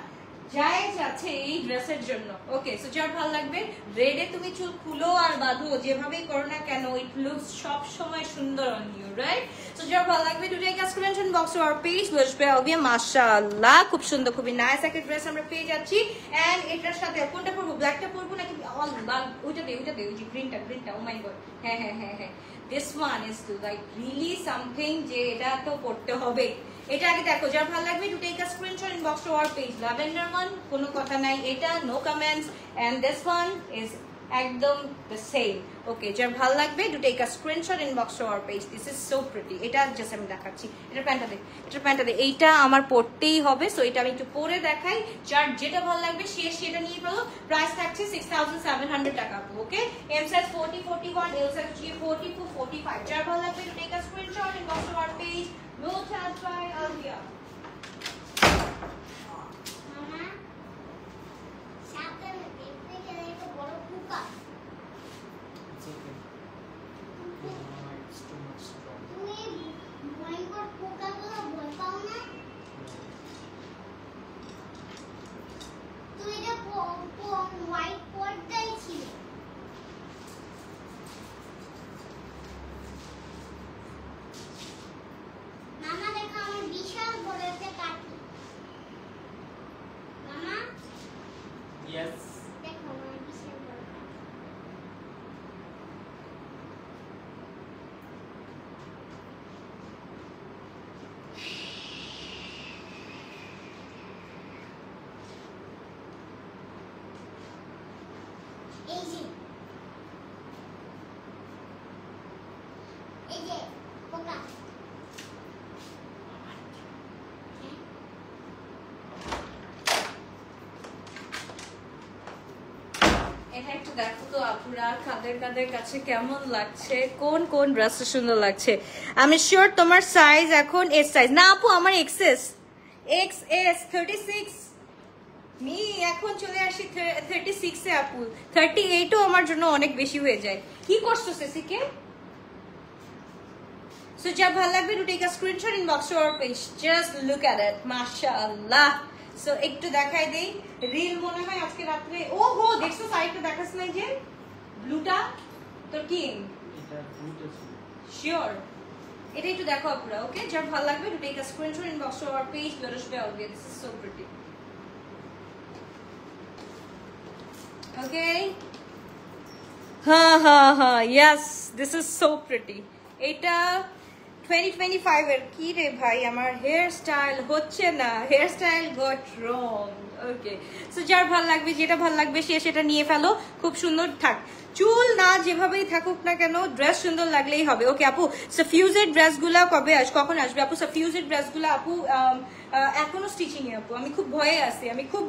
যায় আছে এই ড্রেসের জন্য। ওকে, সো যার ভালো লাগবে রেডে তুমি চুল খুলো আর বাঁধো, যেভাবেই করো না কেন ইট লুকস সব সময় সুন্দর অন ইউ, রাইট? সো যার ভালো লাগবে to take a screenshot box our page বসবে হবে। মাশাআল্লাহ, খুব সুন্দর, খুবই নাইস একটা ড্রেস আমরা পেয়ে যাচ্ছি। এন্ড এটার সাথে কোনটা পরবো? ব্ল্যাকটা পরবো নাকি অল ওইটা দে ওই যে গ্রিনটা। ও মাই গড, হ্যাঁ হ্যাঁ হ্যাঁ হ্যাঁ, this one is to like really something, যে এটা তো পড়তে হবে। এটা আগে দেখো, যার ভালো লাগবে to take a screenshot inbox to our page. Lavender one, কোনো কথা নাই, এটা no comments. And this one is একদম দ্য সেম। ওকে, যার ভালো লাগবে to take a screenshot inbox to our page. This is so pretty. এটা just আমি দেখাচ্ছি, এটা প্যান্টটা দে, এইটা আমার পরতেই হবে। সো এটা আমি একটু পরে দেখাই, যার যেটা ভালো লাগবে সে সেটা নিয়ে ফেলো। প্রাইস থাকছে 6700 টাকা। Okay, M size 40, 41, L size 42, 45। যার ভালো লাগবে to take a screenshot inbox to our page. No charge by Alia. মামা সাবধানে দেখতে গেলে তো বড় পোকা। তুমি ভয়ঙ্কর পোকাগুলো ভয় পাও না? তুই যে হোয়াইট পর্দাই ছিল। মামা দেখো, আমার বিশাল বড় একটা কাঠি। মামা Yes. দেখো, আমার বিশাল বড় কাঠি। এই যে পোকা। এটা একটু দেখো তো আপুরা, কাদের কাছে কেমন লাগছে, কোন কোন ড্রেসটা সুন্দর লাগছে। আমি শিওর তোমার সাইজ এখন এস সাইজ না আপু, আমার এক্সএস 36 মি এখন চলে আসি 36 এ আপু। 38ও আমার জন্য অনেক বেশি হয়ে যায়। কি করছো সেসিকে? সো যা ভালো লাগবে to take a screenshot inbox to our page, just look at it, মাশাআল্লাহ। সো একটু দেখাই দেই, রিল মনে হয় আজকে রাত্রে। ও হো, দেখছো সাইডটা দেখাস নাই যে ব্লুটা, তো কি এটা দুটো ছিল। শিওর? এটা একটু দেখো আপুরা, ওকে? যার ভালো লাগবে to take a screenshot inbox to our page Larush by Olivia. This is so pretty. Okay. ha, yes, this is so pretty. এটা 2025 এর কি রে ভাই, আমার হেয়ার স্টাইল হচ্ছে না, হেয়ার স্টাইল গট রং। ওকে, সো যার ভালো লাগবে, যেটা ভালো লাগবে সে সেটা নিয়ে ফেলো। খুব সুন্দর থাক, চুল না যেভাবেই থাকুক না কেন, ড্রেস সুন্দর লাগলেই হবে। ওকে আপু, সাফিউজের ড্রেসগুলা কখন আসবে আপু? সাফিউজের ড্রেসগুলা আপু এখনো স্টিচিং এ আপু। আমি খুব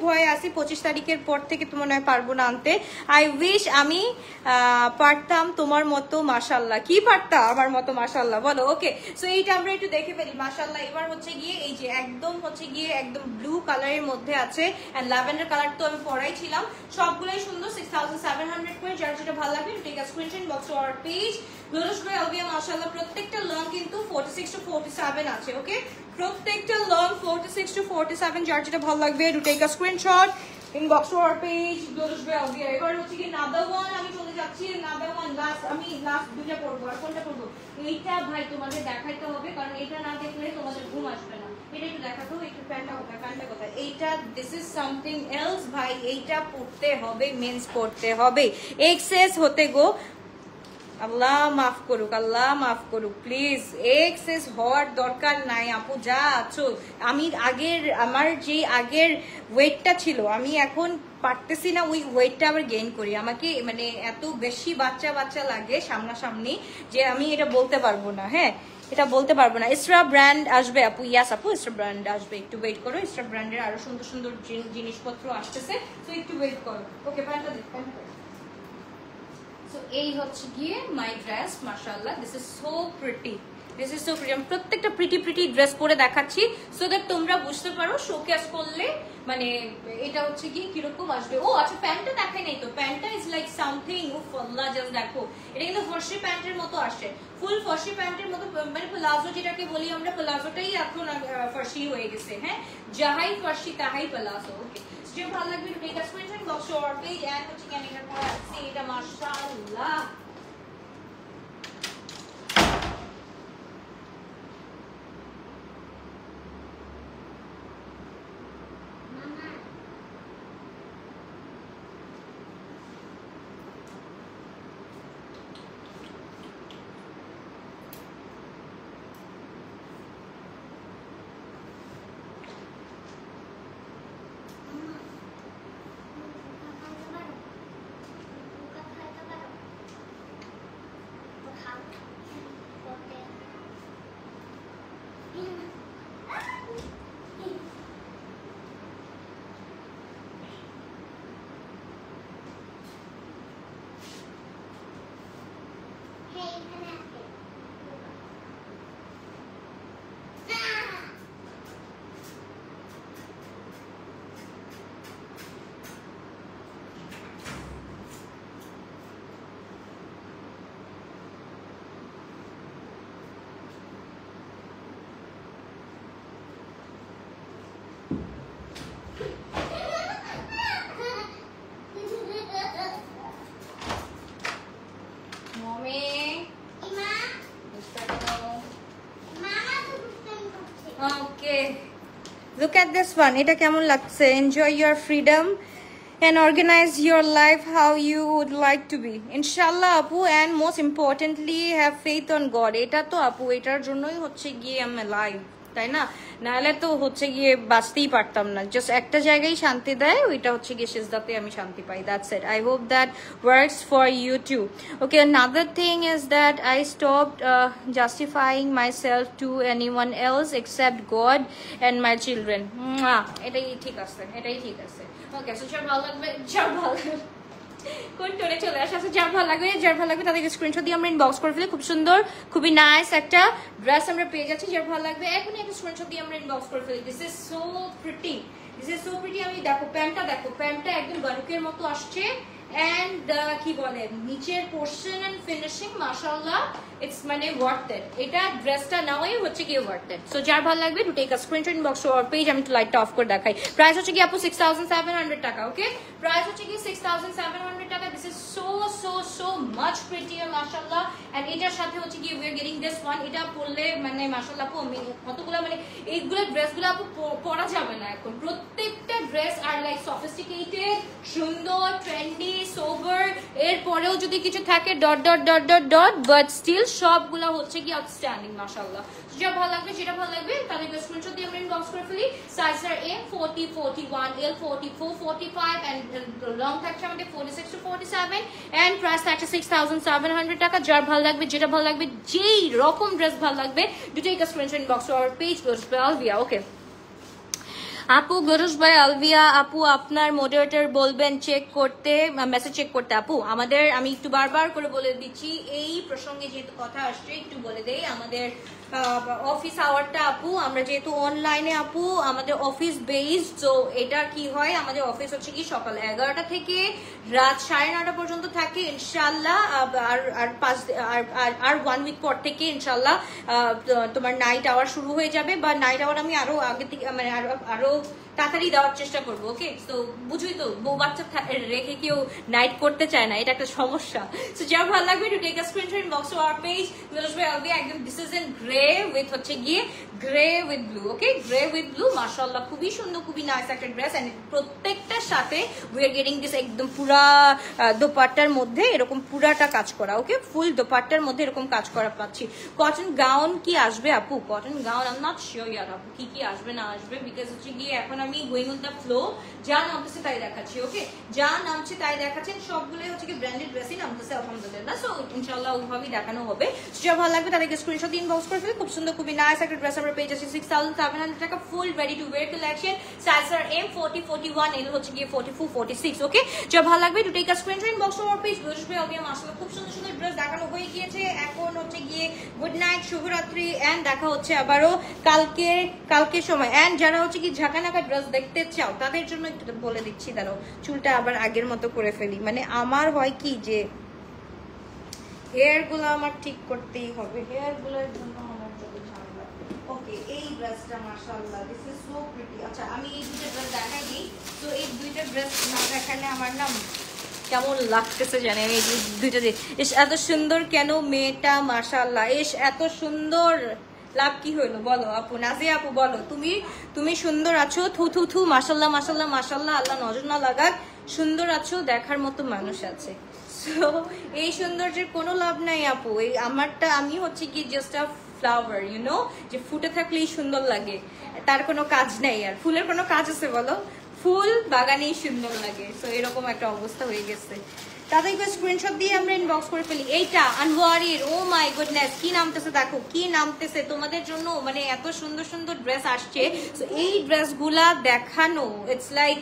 ভয়ে আছি 25 তারিখের পর থেকে তো মনে হয় পারবো না আনতে। আই উইশ আমি পারতাম তোমার মতো, মাশাআল্লাহ। কি পারতাম আমার মতো, মাশাআল্লাহ বলো। ওকে, সো এইটা আমরা একটু দেখে ফেলি। মাশাআল্লাহ, এবার হচ্ছে গিয়ে এই যে একদম ব্লু কালারের মধ্যে আছে, এন্ড ল্যাভেন্ডার কালার তো আমি পরাই ছিলাম। সবগুলাই সুন্দর, 6700 করে। যার যেটা ভালো লাগবে take a screenshot box to our page Larush by Olivia। মাশাআল্লাহ, প্রত্যেকটা লং কিন্তু 46 to 47 আছে। ওকে, প্রত্যেকটা লং 46 to 47। যার যেটা ভালো লাগবে to take a screenshot inbox to our page Larush by Olivia। এবার হচ্ছে কি নাদার ওয়ান, আমি চলে যাচ্ছি নাদার ওয়ান। আমি লাস্ট দুটো পড়বো, আর কোনটা পড়বো? এইটা ভাই তোমাদের দেখাইতে হবে, কারণ এটা না দেখলে তোমাদের ঘুম আসবে না। এটা একটু দেখাতো, একটু প্যান্টটা কোথায়? এইটা দিস ইজ সামথিং এলস ভাই, এইটা পড়তে হবে, মেন্স পড়তে হবে, এক্সেস হতে গো। আল্লাহ মাফ করুক প্লিজ। এক্সেস হওয়ার দরকার নাই আপু, যা আছো। আমার যে আগের ওয়েটটা ছিল, আমি এখন পারতেছি না ওই ওয়েটটা আবার গেইন করি। আমাকে মানে এত বেশি বাচ্চা লাগে সামনাসামনি যে আমি এটা বলতে পারবো না। হ্যাঁ, এটা বলতে পারবো না। ইসরা ব্র্যান্ড আসবে আপু? ইয়াস আপু, ইসরা ব্র্যান্ড আসবে, একটু ওয়েট করো। ইসরা ব্র্যান্ডের আরো সুন্দর সুন্দর জিনিসপত্র আসতেছে, তো একটু ওয়েট করো। ওকে, প্যান্টটা দেখ। So এই হচ্ছে গিয়ে মাই ড্রেস। মাশাআল্লাহ, দিস ইজ সো প্রিটি। আমি প্রত্যেকটা প্রিটি ড্রেস পরে দেখাচ্ছি, সো দ্যাট তোমরা বুঝতে পারো শোকেস করলে মানে এটা হচ্ছে গিয়ে কিরকম আসবে। ও আচ্ছা, প্যান্টটা দেখাই নাই তো। প্যান্টটা ইজ লাইক সামথিং, উফ আল্লাহ, জাস্ট দেখো। এটা কিন্তু ফর্সি প্যান্টের মতো আসে, ফুল ফর্সি প্যান্টের মতো, মানে প্লাজো যেটাকে বলি আমরা, প্লাজোটাই এখন ফর্সি হয়ে গেছে। হ্যাঁ, যাহাই ফর্সি তাহাই প্লাজো। ওকে, যে ভালো লাগবে take a screenshot box to our page. And হচ্ছে কি আমি এটা পরে আসছি, এটা মাশাআল্লাহ। Look at this one. এটা কেমন লাগছে? Enjoy your freedom and organize your life how you would like to be. Inshallah আপু, and most importantly have faith on God. এটা তো আপু, এটার জন্যই হচ্ছে গিয়ে আমি লাইভ, তাই না? নাহলে তো হচ্ছে গিয়ে বাঁচতেই পারতাম না। জাস্ট একটা জায়গায় শান্তি দেয়, ওইটা হচ্ছে গিয়ে সিজদাতে আমি শান্তি পাই। That's it. I hope that works for you too. Okay, another thing is that I stopped justifying myself to anyone else except God and my children. এটাই ঠিক আছে। Okay, so যার ভালো লাগবে কোন টোনে চলে আসে, যার ভালো লাগবে তাদেরকে স্ক্রিনশট দিয়ে আমরা ইনবক্স করে ফেলি। খুব সুন্দর, খুবই নাইস একটা ড্রেস আমরা পেয়ে যাচ্ছি। যার ভালো লাগবে এখনই একটা স্ক্রিনশট দিয়ে আমরা ইনবক্স করে ফেলি। This is so pretty. আমি দেখো প্যান্টটা একদম গণকের মতো আসছে, এন্ড কি বলে নিচের পোর্শন এন্ড ফিনিশিং মাশাআল্লাহ ইটস মানে ওয়ার্থ ইট। এটা ড্রেসটা নাওই হচ্ছে কি ওয়ার্থ ইট। সো যার ভালো লাগবে to take a screenshot inbox to our page. আমি একটু লাইটটা অফ করে দেখাই। প্রাইস হচ্ছে কি আপু 6700 টাকা। ওকে, প্রাইস হচ্ছে কি 6700 টাকা। This is so so so much প্রিটিয়ার মাশাআল্লাহ। এন্ড এটার সাথে হচ্ছে কি we are getting this one. এটা পরলে মানে মাশাআল্লাহ আপু কতগুলো মানে এইগুলো ড্রেসগুলো আপু পরা যাবে না এখন। প্রত্যেকটা ড্রেস আর লাইক সফিস্টিকেটেড, সুন্দর, ট্রেন্ডি, সোবার। এরপরেও যদি কিছু থাকে dot dot dot dot dot, but still সবগুলো হচ্ছে কি আউটস্ট্যান্ডিং মাশাআল্লাহ। যেটা ভালো লাগবে যেটা ভালো লাগবে তাদেরকে স্ক্রিনশট দিয়ে আমরা ইনবক্স করে ফেলি। Size R M 40, 41, L 44, 45 and long থাকছে আমাদের 46 to 47 এন্ড প্রাইস থাকছে 6700 টাকা। যার ভালো লাগবে যেটা ভালো লাগবে যেই রকম ড্রেস ভালো লাগবে to take a screenshot inbox to our page গোস বাই আলভিয়া। ওকে আপু, গরুশ ভাই আলভিয়া আপু আপনার মডারেটর বলবেন চেক করতে, মেসেজ চেক করতে। আপু আমাদের আমি একটু বারবার করে বলে দিচ্ছি এই প্রসঙ্গে যেহেতু কথা আসছে একটু বলে দেই। আমাদের অফিস আওয়ারটা আপু আমরা যেহেতু অনলাইনে আপু আমাদের অফিস বেসড, তো এটা কি হয় আমাদের অফিস হচ্ছে কি সকাল 11টা থেকে রাত 9:30 পর্যন্ত থাকে ইনশাল্লাহ। আর 1 উইক পর থেকে ইনশাল্লাহ তোমার নাইট আওয়ার শুরু হয়ে যাবে, বা নাইট আওয়ার আমি আরো আগে থেকে মানে আরো তাড়াতাড়ি দেওয়ার চেষ্টা করবো। ওকে, তো বুঝুই তো বউ বাচ্চা রেখে কেউ নাইট করতে চায় না, এটা একটা সমস্যা। সো যা ভালো লাগবে to take a screenshot inbox to our page গরুশ ভাই আলভিয়া। একদম this is in grey with হচ্ছে গিয়ে grey with blue. Okay, grey with blue মাশাআল্লাহ খুবই সুন্দর, খুবই নাইস একটা ড্রেস। এন্ড প্রত্যেকটার সাথে উই আর গেটিং দিস একদম পুরা দোপাট্টার মধ্যে এরকম পুরাটা কাজ করা। ওকে, ফুল দোপাট্টার মধ্যে এরকম কাজ করা পাচ্ছি। কটন গাউন কি আসবে আপু? Cotton gown I am not sure ইয়ার আপু কি আসবে না আসবে, বিকজ হচ্ছে গিয়ে এখন আমি গোয়িং উইথ দ্য ফ্লো, যা নামতেছে তাই দেখাচ্ছি। ওকে, যা নামছে তাই দেখাচ্ছেন, সবগুলোই হচ্ছে কি ব্র্যান্ডেড ড্রেসই নামতেছে আলহামদুলিল্লাহ। সো ইনশাআল্লাহ ওইভাবেই দেখানো হবে। যা ভালো লাগবে তাদেরকে স্ক্রিনশট ইনবক্স করে ফেলে। খুব সুন্দর খুবই নাইস একটা ড্রেস আমরা পেয়ে যাচ্ছি 6700 টাকা। Full ready to wear collection. Size R M 40, 41, L হচ্ছে গিয়ে 44, 46। ওকে, যা ভালো লাগবে to take a screenshot inbox to our page গরুশ ভাই আলভিয়া। মাশাআল্লাহ খুব সুন্দর সুন্দর ড্রেস দেখানো হয়ে গিয়েছে। এখন হচ্ছে গিয়ে গুড নাইট, শুভরাত্রি, এন্ড দেখা হচ্ছে আবারও কালকে সময়। এন্ড যারা হচ্ছে কি ঝাঁকানাকা ড্রেস দেখতে চাও তাদের জন্য একটু বলে দিচ্ছি, দাঁড়াও চুলটা আবার আগের মতো করে ফেলি। মানে আমার হয় কি যে হেয়ার গুলো আমার ঠিক করতেই হবে, হেয়ার গুলোর জন্য আমার যত ঝামেলা। ওকে, এই ড্রেসটা মাশাআল্লাহ দিস ইজ সো প্রিটি। আচ্ছা আমি এই দুইটা ড্রেস দেখাই দিই। তো এই দুইটা ড্রেস না দেখালে আমার নাম কেমন লাগতেছে জানেন। এই দুইটা যে এস এত সুন্দর কেন মেয়েটা মাশাআল্লাহ, এস এত সুন্দর। লাভ কি হইলো বলো আপু, নাজিয়া আপু বলো, তুমি সুন্দর আছো। থু থু থু মাশাআল্লাহ মাশাআল্লাহ মাশাআল্লাহ, আল্লাহ নজর না লাগাক। সুন্দর আছো, দেখার মতো মানুষ আছে। সো এই সৌন্দর্যের কোনো লাভ নাই আপু। এই আমারটা আমি হচ্ছে কি just a flower, you know, যে ফুটে থাকলেই সুন্দর লাগে, তার কোনো কাজ নেই। আর ফুলের কোনো কাজ আছে বলো? ফুল বাগানেই সুন্দর লাগে। সো এরকম একটা অবস্থা হয়ে গেছে। তাদেরকে স্ক্রিনশট দিয়ে আমরা ইনবক্স করে ফেলি। এইটা আনওয়ারির, ও মাই গুডনেস, কি নামতেছে দেখো, কি নামতেছে তোমাদের জন্য। মানে এত সুন্দর সুন্দর ড্রেস আসছে। সো এই ড্রেসগুলা দেখানো it's like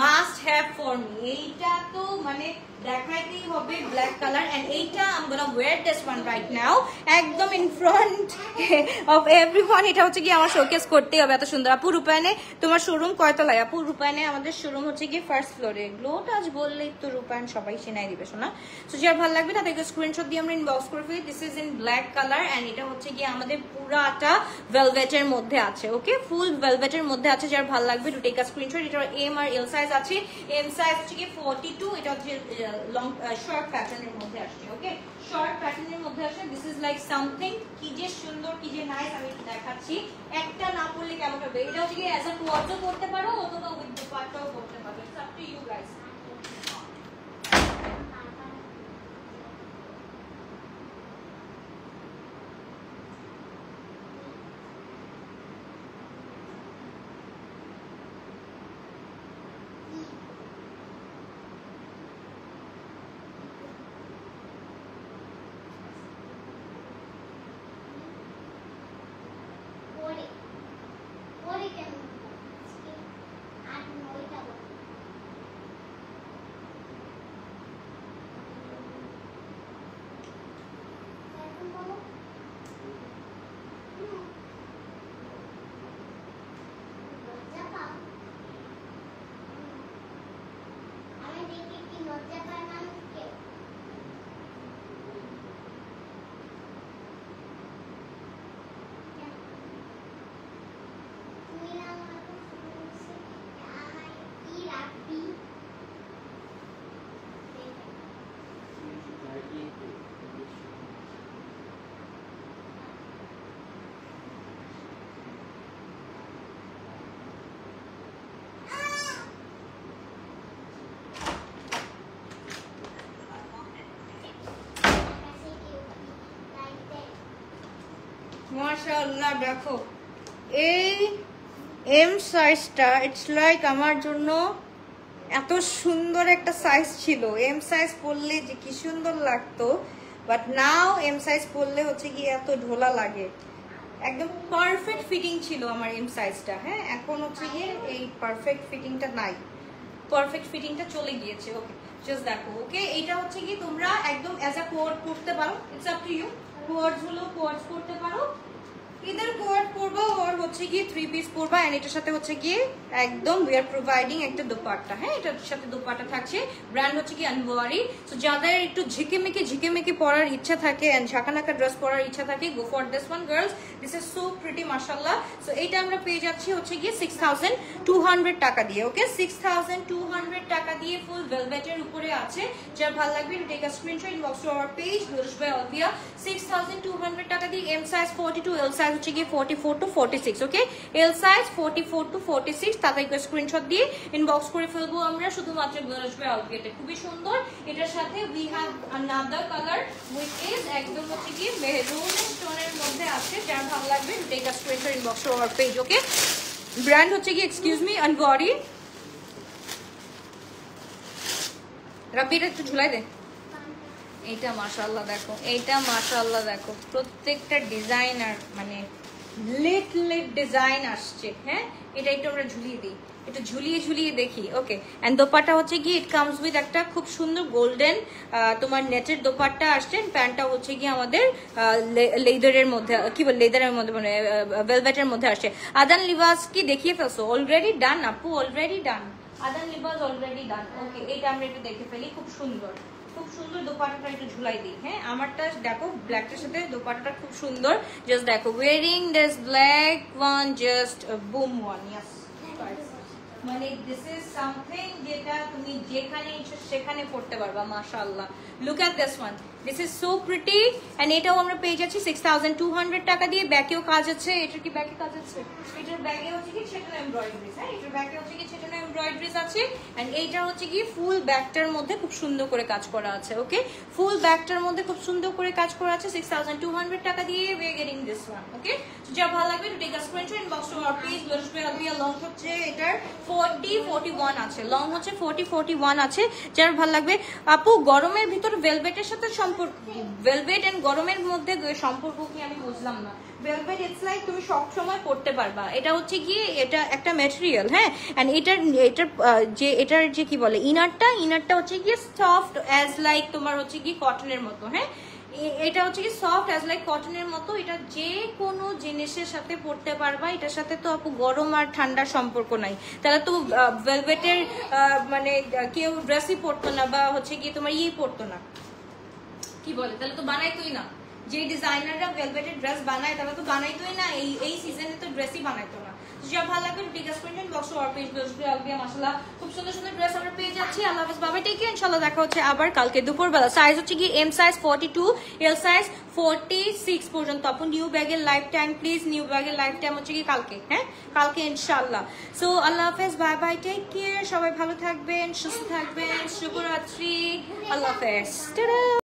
must have for me. এইটা তো মানে দেখাইতেই হবে, ব্ল্যাক কালার। এন্ড এইটা I am gonna wear this one right now একদম ইন ফ্রন্ট অফ এভরিওয়ান। এটা হচ্ছে কি আমার শোকেস করতেই হবে, এত সুন্দর। আপু রূপায়নে তোমার শোরুম কয়তলায়? আপু রূপায়নে আমাদের শোরুম হচ্ছে কি ফার্স্ট ফ্লোরে। গ্লোট আজ বললেই তো রূপায়ন সবাই চিনাই দিবে শোনা। সো যার ভালো লাগবে তাদেরকে স্ক্রিনশট দিয়ে আমরা ইনবক্স করে ফেলি। This is in black colour and এটা হচ্ছে কি আমাদের পুরাটা ভেলভেটের মধ্যে আছে। ওকে, ফুল ভেলভেটের মধ্যে আছে। যার ভালো লাগবে টু টেক আ স্ক্রিনশট। এটা এম আর এল সাইজ আছে। এম সাইজ হচ্ছে কি 42, এটা হচ্ছে লং শর্ট প্যাটার্নের মধ্যে আসছে। ওকে, শর্ট প্যাটার্নের মধ্যে আসছে। দিস ইজ লাইক সামথিং কি যে সুন্দর, কি যে নাইস। আমি দেখাচ্ছি, একটা না পড়লে কেমন হবে। এটা হচ্ছে কি অ্যাজ আ টপও করতে পারো অথবা উইথ দোপাট্টাও করতে পারো। It's up to you guys. ওরে কেন আজকে 8-9টা মাশাআল্লাহ দেখো এই এম সাইজটা ইটস লাইক আমার জন্য এত সুন্দর একটা সাইজ ছিল। এম সাইজ পরলে যে কি সুন্দর লাগতো, বাট নাও এম সাইজ পরলে হচ্ছে কি এত ঢোলা লাগে। একদম পারফেক্ট ফিটিং ছিল আমার এম সাইজটা। হ্যাঁ, এখন হচ্ছে গিয়ে এই পারফেক্ট ফিটিংটা নাই, পারফেক্ট ফিটিংটা চলে গিয়েছে। ওকে, জাস্ট দেখো। ওকে, এটা হচ্ছে কি তোমরা একদম অ্যাজ আ কোয়ার্ড পড়তে পারো, it's up to you. Coords হলো কোয়ার্ডস পড়তে পারো, ইদার কোয়ার্ড পরবা আর হচ্ছে গিয়ে 3 পিস পরবা। এন্ড এটার সাথে হচ্ছে গিয়ে একদম উই আর প্রোভাইডিং একটা দোপাট্টা। হ্যাঁ, এটার সাথে দোপাট্টা থাকছে, ব্র্যান্ড হচ্ছে কি আনওয়ারি। সো যাদের একটু ঝিকেমিকে পরার ইচ্ছা থাকে এন্ড ঝাঁকানাকা ড্রেস পরার ইচ্ছা থাকে, go for this one girls. This is so pretty মাশাআল্লাহ। সো এটা আমরা পেয়ে যাচ্ছি হচ্ছে গিয়ে 6200 টাকা দিয়ে। ওকে, 6200 টাকা দিয়ে ফুল ভেলভেটের উপরে আছে। যার ভালো লাগবে take a screenshot, inbox to our page Lush by Alvia। 6200 টাকা দিয়ে এম সাইজ 42, এল সাইজ হচ্ছে গিয়ে 44 to 46। Okay, L size 44 to 46। তাদেরকে স্ক্রিনশট দিয়ে ইনবক্স করে ফেলবো আমরা শুধুমাত্র Lush by Alvia তে। খুবই সুন্দর। এটার সাথে we have another colour which is একদম হচ্ছে গিয়ে মেরুন স্টোনের মধ্যে আছে। যার ভালো লাগবে take a screenshot, inbox to our page. Okay, brand হচ্ছে গিয়ে এক্সকিউজ মি আনওয়ারি। রাব্বিটা একটু ঝুলাই দে। এইটা মাশাআল্লাহ দেখো, এইটা মাশাআল্লাহ দেখো, প্রত্যেকটা ডিজাইনার মানে লেট ডিজাইন আসছে। হ্যাঁ, এটা একটু আমরা ঝুলিয়ে দিই, এটা ঝুলিয়ে দেখি। ওকে, এন্ড দোপাট্টা হচ্ছে গিয়ে ইট কামস উইথ একটা খুব সুন্দর গোল্ডেন তোমার নেটের দোপাট্টা আসছে। প্যান্টটা হচ্ছে গিয়ে আমাদের লেদারের মধ্যে, কি বল লেদারের মধ্যে মানে ভেলভেটের মধ্যে আসছে। আদান লিবাস কি দেখিয়ে ফেলছো? অলরেডি ডান আপু, অলরেডি ডান। আদান লিবাস অলরেডি ডান। ওকে, এটা আমরা একটু দেখে ফেলি। খুব সুন্দর, খুব সুন্দর দোপাট্টাটা একটু ঝুলাই দিই। হ্যাঁ, আমারটা দেখো ব্ল্যাকটার সাথে দোপাট্টাটা খুব সুন্দর। জাস্ট দেখো, wearing this black one, just boom one. Yes, মানে দিস ইজ সামথিং যেটা তুমি যেখানে ইচ্ছা সেখানে পড়তে পারবা। মাশাআল্লাহ, look at this one, this is so pretty. And এটাও আমরা পেয়ে যাচ্ছি 6200 টাকা দিয়ে। ব্যাকেও কাজ আছে। এটার কি ব্যাকে কাজ আছে? এটার ব্যাগে হচ্ছে কি ছেটানো এমব্রয়ডারিজ। হ্যাঁ, এটার ব্যাগে হচ্ছে কি ছেটানো এমব্রয়ডারিজ আছে। এন্ড এইটা হচ্ছে কি ফুল ব্যাকটার মধ্যে খুব সুন্দর করে কাজ করা আছে। ওকে, ফুল ব্যাকটার মধ্যে খুব সুন্দর করে কাজ করা আছে। 6200 টাকা দিয়ে we are getting this one. Okay, so যা ভালো লাগবে to take a screenshot, inbox to our page Lush by Alvia। Long হচ্ছে এটার 40-41 আছে, লং হচ্ছে 40-41 আছে। যার ভালো লাগবে আপু, গরমের ভিতর ভেলভেটের সাথে সম্পর্ক, ভেলভেট এন্ড গরমের মধ্যে সম্পর্ক কি আমি বুঝলাম না। ভেলভেট ইটস লাইক তুমি সব সময় পড়তে পারবা। এটা হচ্ছে গিয়ে এটা একটা ম্যাটেরিয়াল। হ্যাঁ, এন্ড এটার যে কি বলে ইনারটা হচ্ছে গিয়ে সফট অ্যাজ লাইক তোমার হচ্ছে কি কটনের মতো। হ্যাঁ, এটা হচ্ছে কি সফট অ্যাজ লাইক কটনের মতো। এটা যে কোনো জিনিসের সাথে পড়তে পারবা। এটার সাথে তো আপু গরম আর ঠান্ডার সম্পর্ক নাই। তাহলে তো ভেলভেটের মানে কেউ ড্রেসই পরতো না, বা হচ্ছে গিয়ে তোমার পরতো না, কি বলে, তাহলে তো বানাইতোই না। যে ডিজাইনাররা ভেলভেটের ড্রেস বানায় তারা তো বানাইতোই না, এই সিজনে তো ড্রেসই বানাইতো না। যা ভালো লাগবে tick screenshot, box to our page Lush by Alvia। মাশাআল্লাহ, খুব সুন্দর সুন্দর ড্রেস আমরা পেয়ে যাচ্ছি। আল্লাহ হাফেজ, বাবা টেক কেয়ার। ইনশাআল্লাহ দেখা হচ্ছে আবার কালকে দুপুরবেলা। সাইজ হচ্ছে কি এম সাইজ 42, এল সাইজ 46 পর্যন্ত। আপু নিউ ব্যাগের লাইফ টাইম প্লিজ, নিউ ব্যাগের লাইফ টাইম হচ্ছে কি কালকে। হ্যাঁ, কালকে ইনশাআল্লাহ। সো আল্লাহ হাফেজ, বাই বাই, টেক কেয়ার। সবাই ভালো থাকবেন, সুস্থ থাকবেন। শুভরাত্রি, আল্লাহ হাফেজ, টাটা।